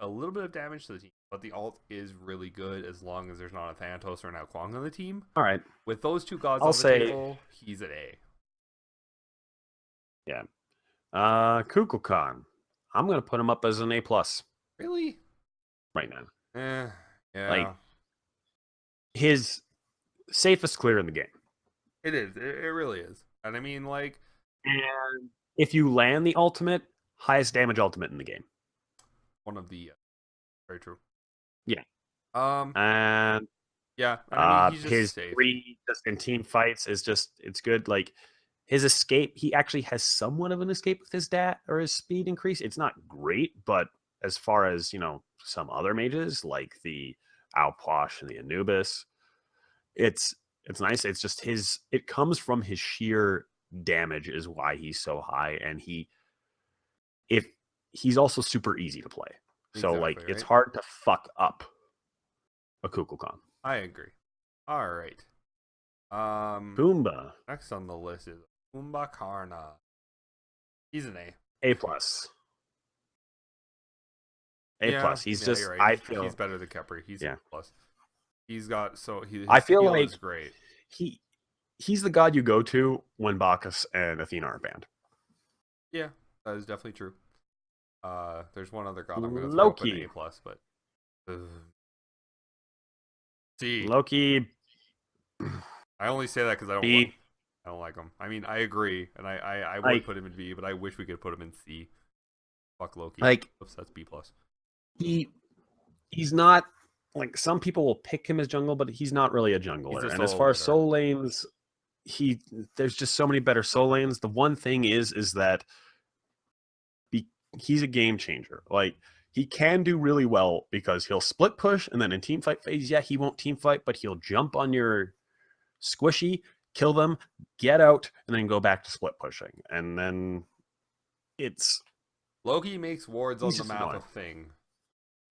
little bit of damage to the team. But the ult is really good as long as there's not a Thanatos or an Ao Kwong on the team. All right. With those two gods on the table, he's an A. Yeah. Kukulkan. I'm going to put him up as an A+. Really? Right now. Yeah. Like, his safest clear in the game. It is. It really is. And I mean, like... And if you land the ultimate, highest damage ultimate in the game. One of the... very true. Yeah. And... Yeah. I mean, he's just his safe. 3 just in team fights is just... It's good. Like, his escape... He actually has somewhat of an escape with his DAT or his speed increase. It's not great, but as far as, some other mages, like the Alposh and the Anubis, it's nice. It's just it comes from his sheer damage is why he's so high, and he's also super easy to play. So Exactly, it's hard to fuck up a Kukulkan. I agree. All right. Boomba. Next on the list is Boomba Karna. He's an A. A+. A+. He's just right. I feel he's better than Khepri. He's A+. He's got his I feel like is great. He's the god you go to when Bacchus and Athena are banned. Yeah, that is definitely true. There's one other god I'm going to throw Loki. up an A+, but C. Loki. I only say that because I don't like him. I mean, I agree, and I would put him in B, but I wish we could put him in C. Fuck Loki. Oops, that's B+. He's not, like, some people will pick him as jungle, but he's not really a jungler. And as far as soul lanes, there's just so many better soul lanes. The one thing is that he's a game changer. Like, he can do really well because he'll split push, and then in team fight phase, he won't team fight, but he'll jump on your squishy, kill them, get out, and then go back to split pushing. And then it's Loki makes wards on he's the just map annoying. a thing.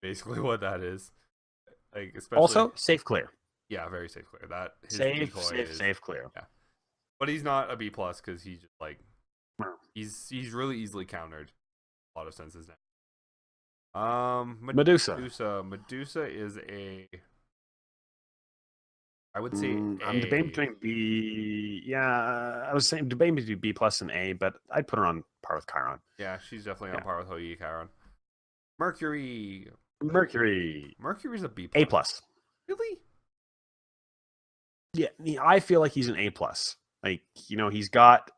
Basically, what that is. Like, especially Also, safe clear. yeah, very safe clear. That his Safe, decoy safe, is safe clear. yeah, but he's not a B plus because he's just like No. he's really easily countered. A lot of senses now. Medusa. Medusa is a. I would say I'm debating A. between B. Yeah, I was saying debating between B plus and A, but I'd put her on par with Chiron. Yeah, she's definitely on Yeah. par with Hoyi Chiron. Mercury. Mercury's a B A plus. Really? Yeah, I feel like he's an A plus. Like, he's got.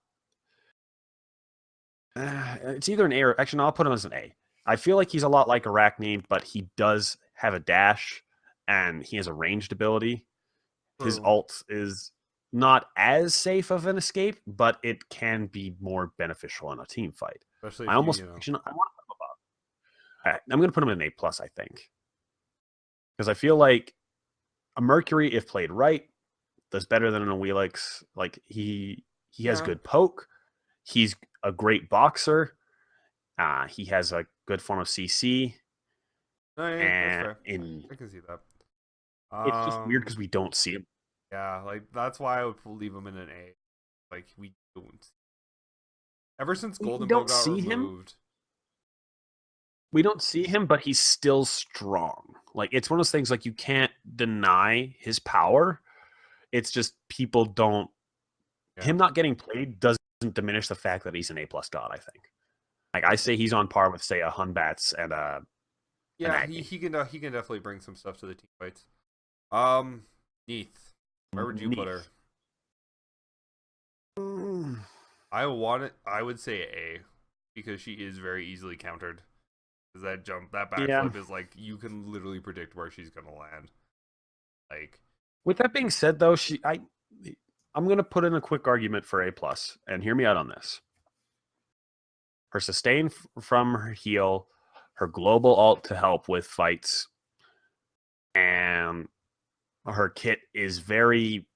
It's either an A or actually, no, I'll put him as an A. I feel like he's a lot like Arachne, but he does have a dash and he has a ranged ability. His ult is not as safe of an escape, but it can be more beneficial in a team fight. Especially I if almost actually, I want to put him above. I'm going to put him in an A plus, I think, because I feel like a Mercury, if played right, does better than an Awilix. Like he has good poke. He's a great boxer. He has a good form of CC. No, yeah, And that's fair. I can see that. It's just weird because we don't see him. Yeah, like that's why I would leave him in an A. Like we don't. Ever since Golden Bow got removed. We don't see him, but he's still strong. Like it's one of those things like you can't deny his power. It's just people don't. Yeah. Him not getting played doesn't diminish the fact that he's an A plus god. I think. Like I say, he's on par with say a Hunbats and a. Yeah, he can definitely bring some stuff to the team fights. Neith, where would you put her? I would say A, because she is very easily countered. Because that backflip is like you can literally predict where she's gonna land. Like, with that being said, though, I'm gonna put in a quick argument for A plus, and hear me out on this. Her sustain from her heal, her global ult to help with fights, and her kit is very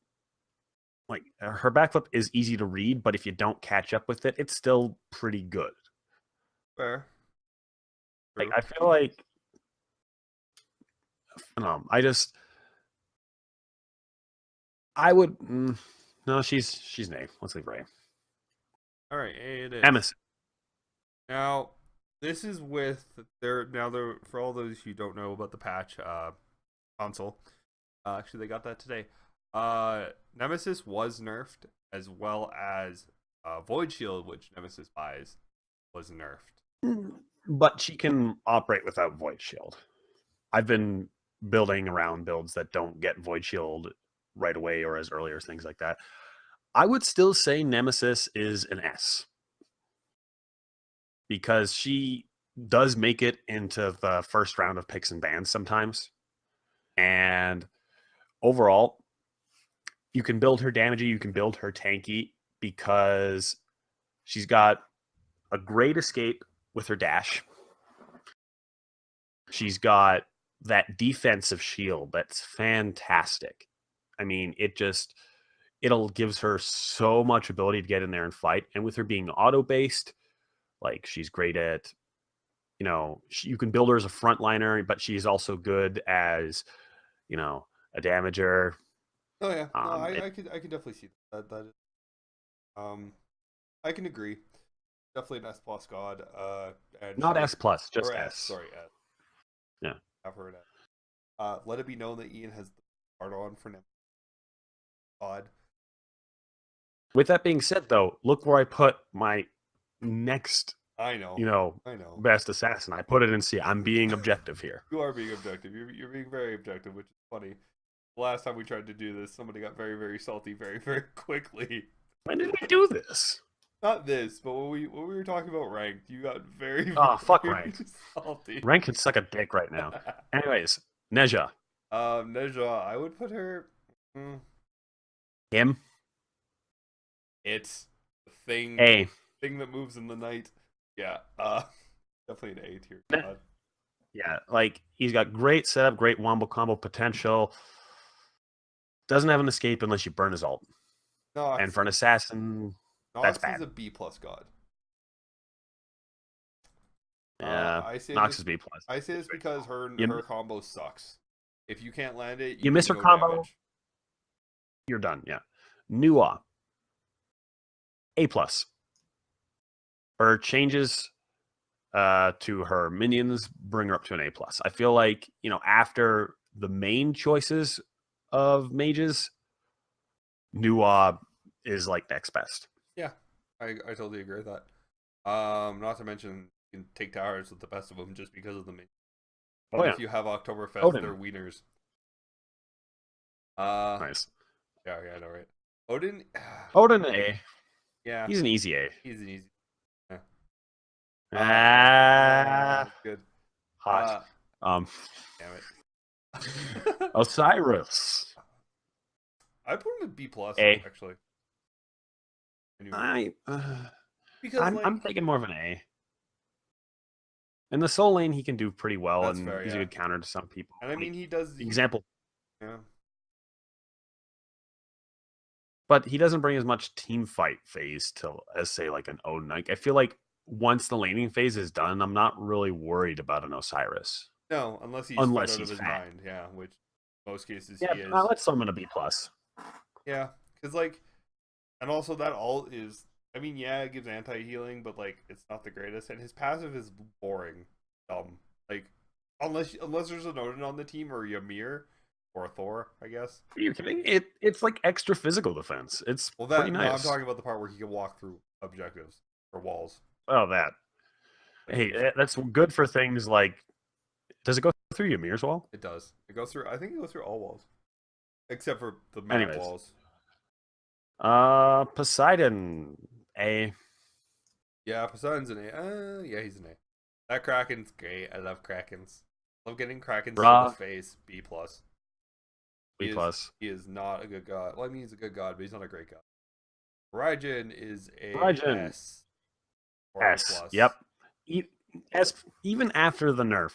like her backflip is easy to read, but if you don't catch up with it, it's still pretty good. Fair. Like I feel like I would no, she's an A. Let's leave her A. All right, A it is. Emerson. Now, this is with for all those who don't know about the patch console. Actually, they got that today. Nemesis was nerfed, as well as Void Shield, which Nemesis buys, was nerfed. But she can operate without Void Shield. I've been building around builds that don't get Void Shield right away or as early as things like that. I would still say Nemesis is an S. Because she does make it into the first round of picks and bans sometimes. And overall, you can build her damagey, you can build her tanky, because she's got a great escape with her dash. She's got that defensive shield that's fantastic. I mean, it'll gives her so much ability to get in there and fight. And with her being auto-based, like she's great at, you can build her as a frontliner, but she's also good as, a damager. Oh yeah, I can definitely see that. That is, I can agree. Definitely an S plus god. And not S plus, just S. Sorry, S. Yeah, I've heard it. Let it be known that Ian has the card on for Nemesis god. With that being said, though, look where I put my next. I know. I know. Best assassin. I put it in C. I'm being objective here. You are being objective. You're being very objective, which is funny. The last time we tried to do this, somebody got very, very salty very, very quickly. When did we do this? Not this, but when we were talking about ranked, you got very, fuck very ranked. salty. Rank can suck a dick right now. Anyways, Neja. Neja, I would put her. Him. It's the thing. A. Thing that moves in the night. Yeah. Definitely an A tier. God. Yeah, like he's got great setup, great wombo combo potential. Doesn't have an escape unless you burn his ult. Nox, And for an assassin, that's Nox is bad. a B plus god. Yeah, I say Nox this. is B plus. I say this because her You, her combo sucks. If you can't land it, you you do miss her no combo, damage. you're done. Yeah. Nua, A plus. Her changes to her minions bring her up to an A plus. I feel like, after the main choices of mages, Nua is like next best. Yeah, I totally agree with that. Not to mention you can take towers with the best of them just because of the main. Oh And yeah, if you have Oktoberfest, Odin. they're wieners. Nice. Yeah, I know, right? Odin, Odin A. yeah, He's an easy A. he's an easy. Yeah. Ah, That's good. hot. Damn it. Osiris. I put him in B plus A. actually. Anyway, I, because I'm thinking more of an A. In the soul lane, he can do pretty well, that's and fair, he's a yeah. good counter to some people. And I mean, he does. Example, Yeah. but he doesn't bring as much team fight phase to as say like an Odin. Like I feel like once the laning phase is done, I'm not really worried about an Osiris. No, unless he's fed Unless out of he's his fat. mind. Yeah, which most cases Yeah, he is. let's throw him in a B plus. Yeah, because like, and also that ult is. I mean, yeah, it gives anti healing, but like, it's not the greatest, and his passive is boring, dumb. Like, unless there's an Odin on the team or Ymir or Thor, I guess. Are you kidding? It's like extra physical defense. It's Well, pretty that no, I'm nice. talking about the part where he can walk through objectives or walls. Oh, that. Like Hey, that's good for things like. Does it go through Ymir's wall? it does. It goes through. I think it goes through all walls, except for the map Anyways. walls. Poseidon A. Yeah, Poseidon's an A. Yeah, he's an A. That Kraken's great. I love Krakens. Love getting Krakens to the face. B plus. B plus. He is not a good god. Well, I mean, he's a good god, but he's not a great god. Raijin is a Raijin. S. Or A S. plus. Yep. S. Even after the nerf,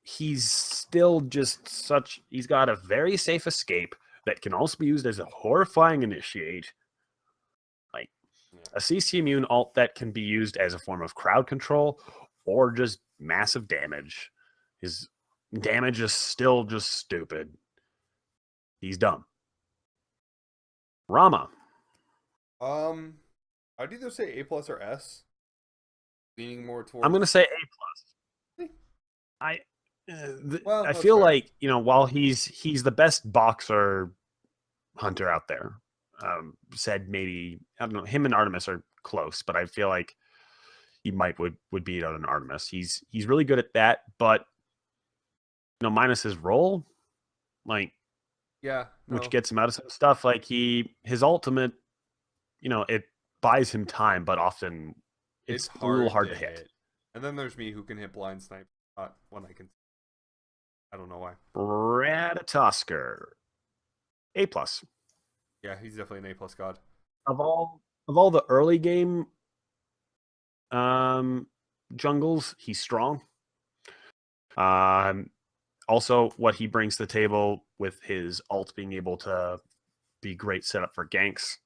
he's still just such. He's got a very safe escape that can also be used as a horrifying initiate. Like a CC immune alt that can be used as a form of crowd control or just massive damage. His damage is still just stupid. He's dumb. Rama. I'd either say A plus or S. Leaning more towards. I'm gonna say A plus. I feel fair. like while he's the best boxer hunter out there. Said maybe I don't know. Him and Artemis are close, but I feel like he would beat out an Artemis. He's really good at that, but minus his role, like which gets him out of some stuff. Like his ultimate, it buys him time, but often it's a little hard to hit. And then there's me who can hit blind snipe. Not when I can. I don't know why. Ratatosker, A plus. Yeah, he's definitely an A plus god. Of all the early game jungles, he's strong. Also, what he brings to the table with his ult being able to be great setup for ganks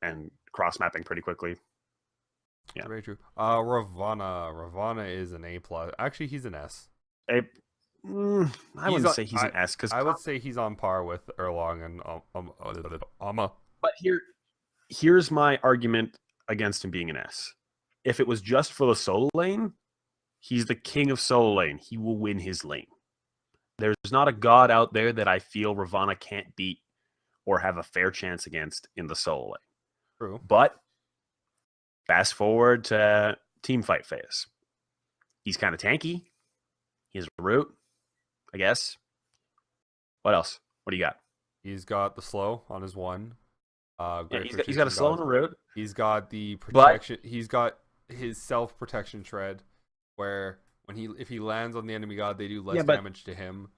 and cross mapping pretty quickly. Yeah, very true. Ravana is an A plus. Actually, he's an S. I wouldn't say he's an S because I would say he's on par with Erlong and Amma. But here's my argument against him being an S. If it was just for the solo lane, he's the king of solo lane. He will win his lane. There's not a god out there that I feel Ravana can't beat or have a fair chance against in the solo lane. True. But fast forward to team fight phase. He's kind of tanky. He has a root, I guess. What else? What do you got? He's got the slow on his one. He's got a slow and a root. He's got the protection. He's got his self protection shred, where if he lands on the enemy god, they do less damage to him.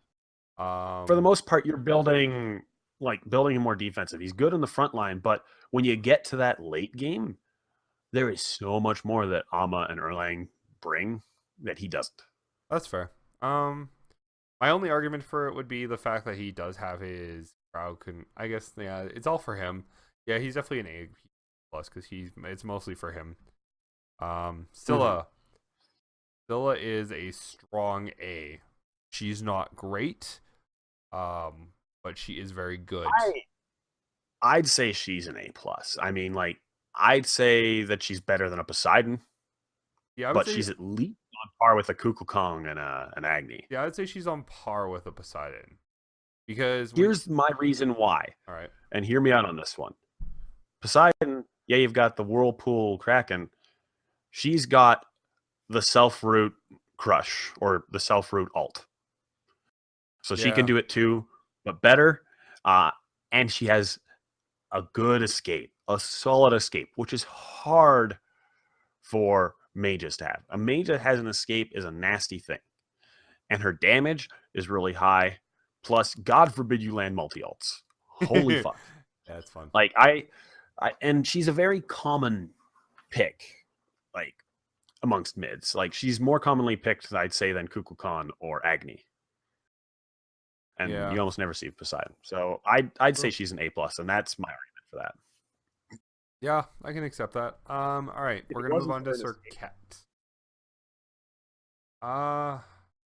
For the most part, you're building him more defensive. He's good in the front line, but when you get to that late game, there is so much more that Amma and Erlang bring that he doesn't. That's fair. My only argument for it would be the fact that he does have his crowd. I guess it's all for him. Yeah, he's definitely an A plus because it's mostly for him. Mhm. Scylla is a strong A. She's not great, but she is very good. I'd say she's an A plus. I mean, like, I'd say that she's better than a Poseidon, Yeah, I would but say she's at least on par with a Kukulkang and an Agni. yeah, I'd say she's on par with a Poseidon because when Here's my reason why, all right, and hear me out on this one. Poseidon, yeah, you've got the Whirlpool Kraken. She's got the self root crush or the self root alt. So she can yeah, do it too, but better. Uh, and she has a good escape, a solid escape, which is hard for mages to have. A mage that has an escape is a nasty thing. And her damage is really high. Plus, God forbid you land multi ults. Holy yeah, fuck. it's fun. Like and she's a very common pick, like amongst mids. Like she's more commonly picked, I'd say, than Kukulkan or Agni. And Yeah, you almost never see Poseidon. So I'd say true. she's an A plus, and that's my argument for that. Yeah, I can accept that. All right, If we're it gonna move wasn't on to for an Sir escape, Ket. Uh,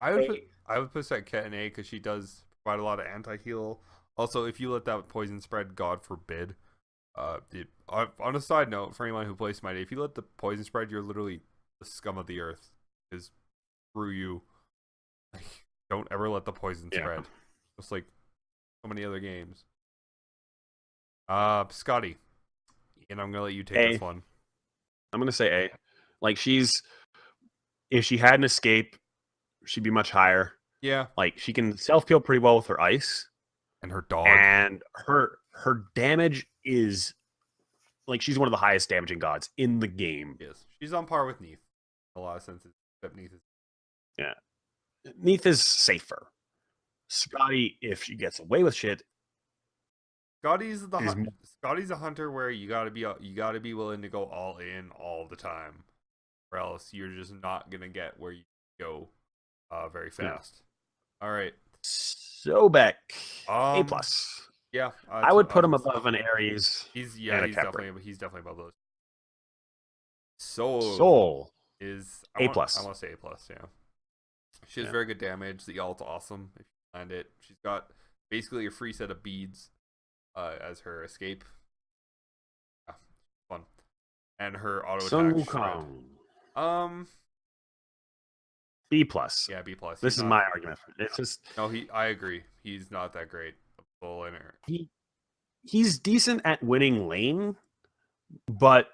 I would put Sir Ket in A because she does provide a lot of anti heal. Also, if you let that poison spread, God forbid. On a side note, for anyone who plays Smite, if you let the poison spread, you're literally the scum of the earth. Is through you. Like, don't ever let the poison yeah. spread. Just like so many other games. Scotty, and I'm gonna let you take A. this one. I'm gonna say A. Like she's if she had an escape, she'd be much higher. Yeah, Like she can self heal pretty well with her ice, and her dog. and her damage is like she's one of the highest damaging gods in the game. Yes, she's on par with Neith. In a lot of senses, except Neith is. Yeah, Neith is safer. Scotty, if she gets away with shit, is Scotty's a hunter where you gotta be willing to go all in all the time, or else you're just not gonna get where you go, very yeah. fast. All right. Sobek, A Um. plus. Yeah. I would I put was him gonna say above an Ares and a Khepri. he's definitely above those. Soul Soul, is A I plus. want to say A plus. Yeah. She has Yeah. very good damage. The ult's awesome if you land it. She's got basically a free set of beads, as her escape. Yeah, fun. And her auto Sun attack shred. Wukong, Um, B plus. yeah, B plus. This He's is not. my argument. It's just No, I agree. He's not that great. A full laner. he he's decent at winning lane, but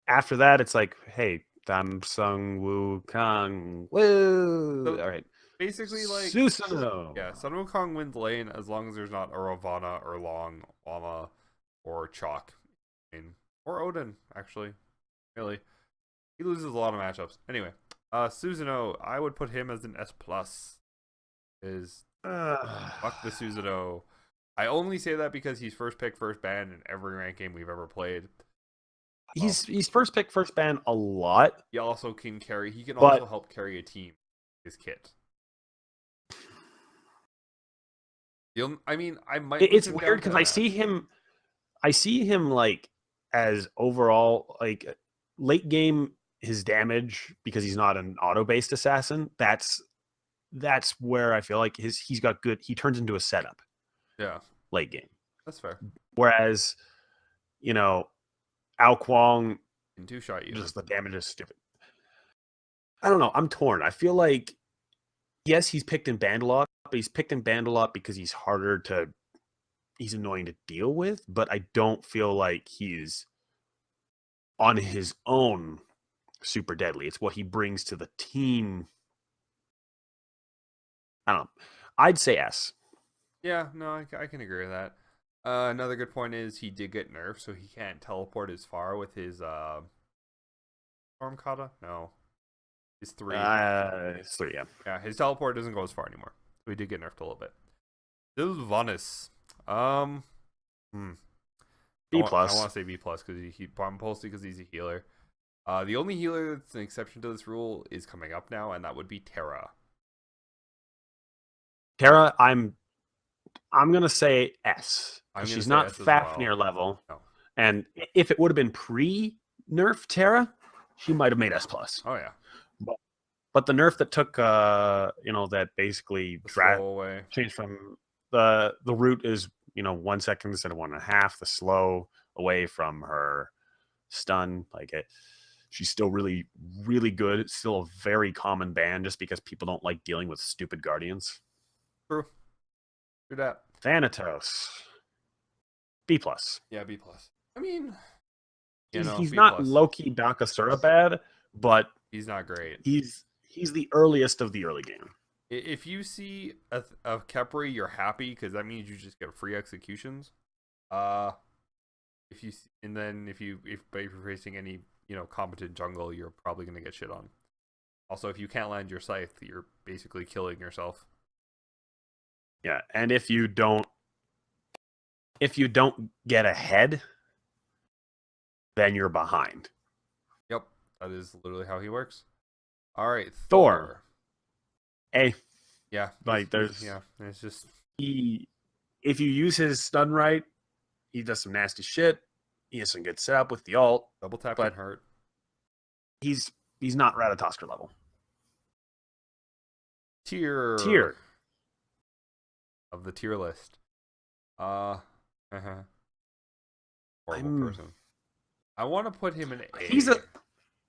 after that, it's like, hey, Tam Sung Woo Kang, woo. So All right, basically, like, Susanoo. yeah, Sun Wukong wins lane as long as there's not a Ravana or Long, Llama, or Chalk, or Odin. Actually, really, he loses a lot of matchups. Anyway, Susanoo, I would put him as an S plus. Is fuck the Susanoo. I only say that because he's first pick, first ban in every rank game we've ever played. He's first pick, first ban a lot, He also can carry. He can also but help carry a team. His kit. I mean, I might move it's him weird down because to an S. I see him like as overall like late game his damage because he's not an auto based assassin. That's where I feel like he's got good. He turns into a setup Yeah, late game, that's fair. whereas you know Ao Kwong Can two shot you. just the damage is stupid. I don't know. I'm torn. I feel like yes, he's picked in band a lot, but he's picked in band a lot because he's annoying to deal with, but I don't feel like he's on his own super deadly. It's what he brings to the team. I don't know. I'd say S. Yeah, no, I can agree with that. Another good point is he did get nerfed, so he can't teleport as far with his storm kata. No, his three. It's 3, yeah. Yeah, his teleport doesn't go as far anymore. So he did get nerfed a little bit. Sylvanas. Um, hmm. B I plus. want to say B plus because mostly because he's a healer. The only healer that's an exception to this rule is coming up now, and that would be Terra. Terra, I'm gonna say S. I'm gonna She's say not S as Fafnir well. level. No. And if it would have been pre-nerf Terra, she might have made S+. Oh yeah. But the nerf that took, that basicly The slow away. changed from the root is 1 second instead of 1.5. The slow away from her stun, she's still really, really good. It's still a very common ban just because people don't like dealing with stupid guardians. True. Do that. Thanatos, B+. Yeah, B+. I mean, He's B+. not Loki Bakasura bad, but He's not great. He's the earliest of the early game. If you see a Kepri, you're happy because that means you just get free executions. If you're facing any competent jungle, you're probably gonna get shit on. Also, if you can't land your scythe, you're basically killing yourself. Yeah, and if you don't get ahead, then you're behind. Yep, that is literally how he works. All right, Thor. A. Yeah, it's just if you use his stun right, he does some nasty shit. He has some good setup with the ult. double tap but can hurt. He's not Ratatosker level. Tier of the tier list. Horrible person. I want to put him in A.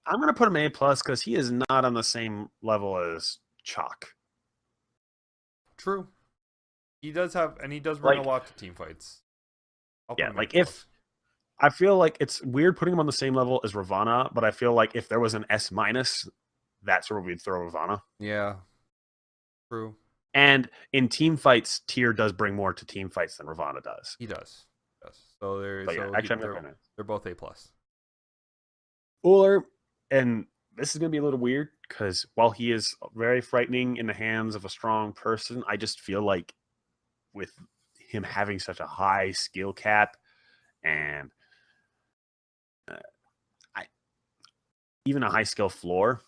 I'm gonna put him A+ because he is not on the same level as Chalk. True. He does bring a lot to team fights. I feel like it's weird putting him on the same level as Ravana, but I feel like if there was an S-, that's where we'd throw Ravana. Yeah. True. And in team fights, Tyr does bring more to team fights than Ravana does. He does. So they're both A+. Uller, and this is going to be a little weird because while he is very frightening in the hands of a strong person, I just feel like with him having such a high skill cap and even a high skill floor,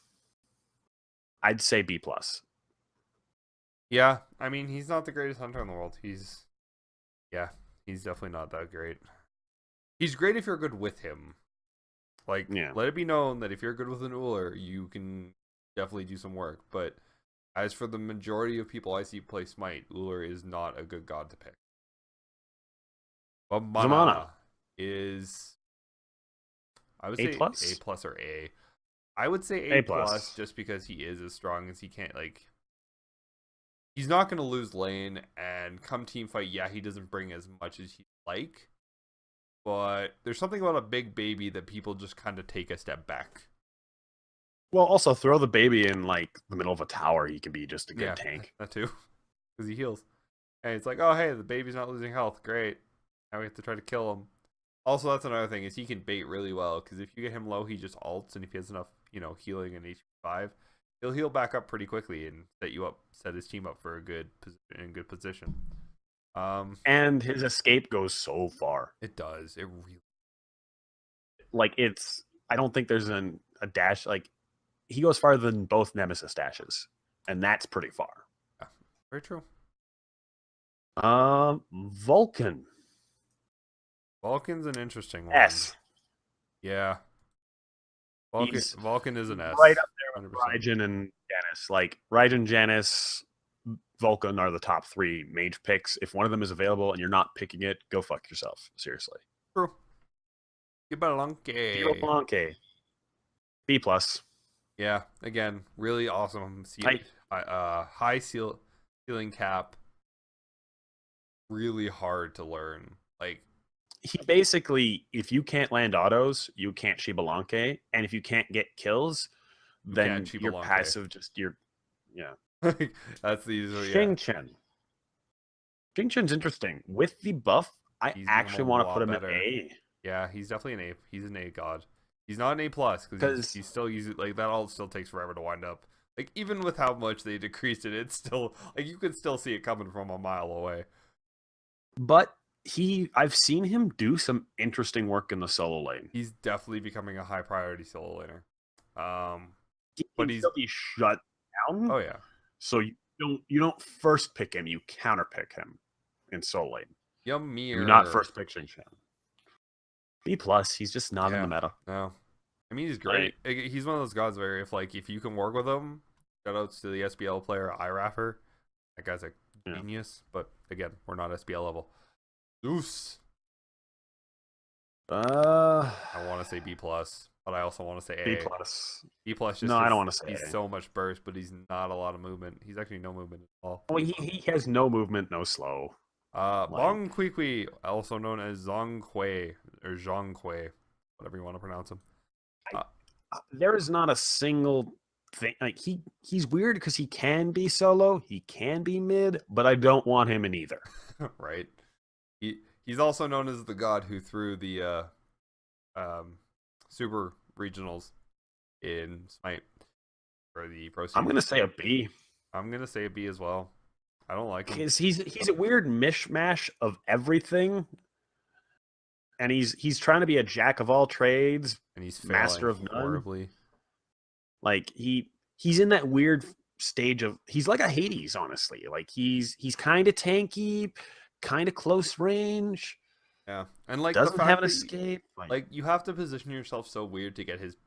I'd say B+. Yeah, I mean, he's not the greatest hunter in the world. He's definitely not that great. He's great if you're good with him. Let it be known that if you're good with an Uller, you can definitely do some work. But as for the majority of people I see play Smite, Uller is not a good god to pick. But Mana is, I would say A+ or A. I would say A+, just because he is as strong as he can't, he's not going to lose lane, and come team fight, he doesn't bring as much as he'd like. But there's something about a big baby that people just kind of take a step back. Well, also throw the baby in the middle of a tower. He can be just a good tank. That too, because he heals. And it's like, oh hey, the baby's not losing health. Great. Now we have to try to kill him. Also, that's another thing is he can bait really well because if you get him low, he just ults, and if he has enough, healing and HP 5, he'll heal back up pretty quickly and set his team up for a good position. And his escape goes so far. It does. It really I don't think there's a dash he goes farther than both Nemesis dashes, and that's pretty far. Yeah, very true. Vulcan. Vulcan's an interesting one. S. Yeah. Vulcan is an S. Right up there with 100%. Raijin and Janus. Raijin, Janus, Vulcan are the top 3 mage picks. If one of them is available and you're not picking it, go fuck yourself. Seriously. True. Blanke. B+. Yeah, again, really awesome. High ceiling cap. Really hard to learn. He basically, if you can't land autos, you can't Shibalanke, and if you can't get kills, then you're passive. That's the easy. Xingqian. Xingqian's interesting. With the buff, I actually want to put him in A. Yeah, he's definitely an A. He's an A god. He's not an A+ because he's still using that. All still takes forever to wind up. Even with how much they decreased it, it's still you can still see it coming from a mile away. But I've seen him do some interesting work in the solo lane. He's definitely becoming a high priority solo laner. But he's be shut down. Oh yeah. So you don't first pick him, you counter pick him in solo lane. Yummier. Do not first pick Shin Chan. B plus. He's just not in Yeah. the meta. No. I mean, he's great. He's one of those gods where if you can work with him, shoutouts to the SBL player iRaffer. That guy's a genius. But again, we're not SBL level. Zeus. I want to say B plus, but I also want to say A. B plus. B plus. No, I don't want to say he's A. so much burst, but he's not a lot of movement. He's actually no movement at all. Well, he has no movement, no slow. Bong Kui, also known as Zhong Kui or Zhong Kui, whatever you want to pronounce him. There is not a single thing like he's weird because he can be solo, he can be mid, but I don't want him in either. Right. He's also known as the god who threw the super regionals in Smite for the pro. I'm gonna say a B. I'm gonna say a B as well. I don't like him because he's a weird mishmash of everything, and he's trying to be a jack of all trades, and he's master of none. Horribly. Like he's in that weird stage of he's like a Hades, honestly. Like he's kind of tanky, kind of close range. Yeah, and like doesn't have an escape. Like you have to position yourself so weird to get his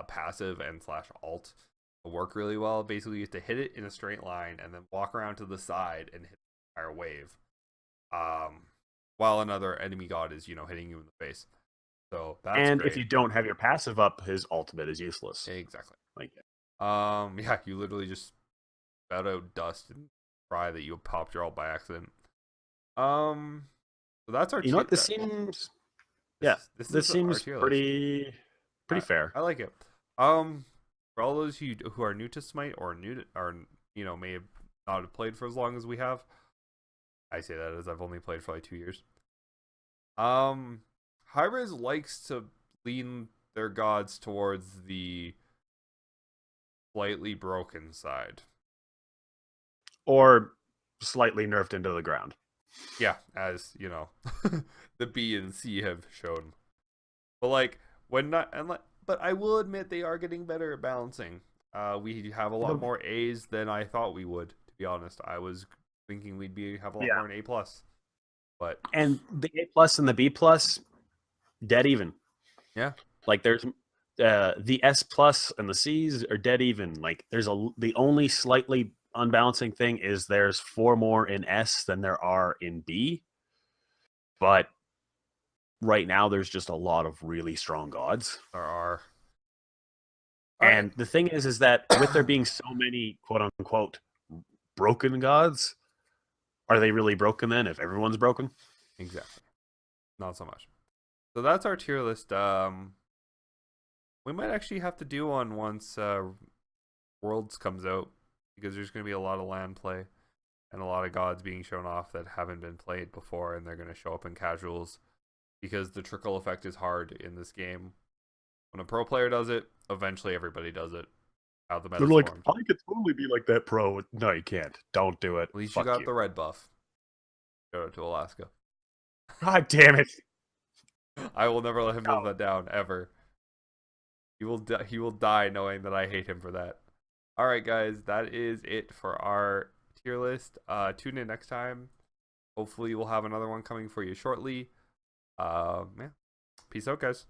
passive and / alt to work really well. Basically, you have to hit it in a straight line and then walk around to the side and hit the entire wave, while another enemy god is hitting you in the face. So that's great. If you don't have your passive up, his ultimate is useless. Exactly. Like yeah, you literally just spout out dust and cry that you popped your ult by accident. So that's our. You know what? This seems. This seems pretty fair. I like it. For all those who are new to Smite or may have not have played for as long as we have, I say that as I've only played for like 2 years. Hi-Rez likes to lean their gods towards the slightly broken side, or slightly nerfed into the ground. Yeah, as you know, the B and C have shown. But like but I will admit they are getting better at balancing. We have a lot more A's than I thought we would. To be honest, I was thinking we'd have a lot more in A plus. But the A plus and the B plus, dead even. Yeah, like there's the S plus and the C's are dead even. Like there's the only slightly unbalancing thing is there's 4 more in S than there are in B. But right now there's just a lot of really strong gods. There are. And the thing is that with there being so many quote unquote broken gods, are they really broken then if everyone's broken? Exactly. Not so much. So that's our tier list. We might actually have to do one once Worlds comes out, because there's going to be a lot of land play and a lot of gods being shown off that haven't been played before, and they're going to show up in casuals because the trickle effect is hard in this game. When a pro player does it, eventually everybody does it. How the meta's like, formed. I could totally be like that pro. No, you can't. Don't do it. At least you got the red buff. Go to Alaska. God damn it. I will never let him live that down, ever. He will die knowing that I hate him for that. All right, guys, that is it for our tier list. Tune in next time. Hopefully, we'll have another one coming for you shortly. Yeah. Peace out, guys.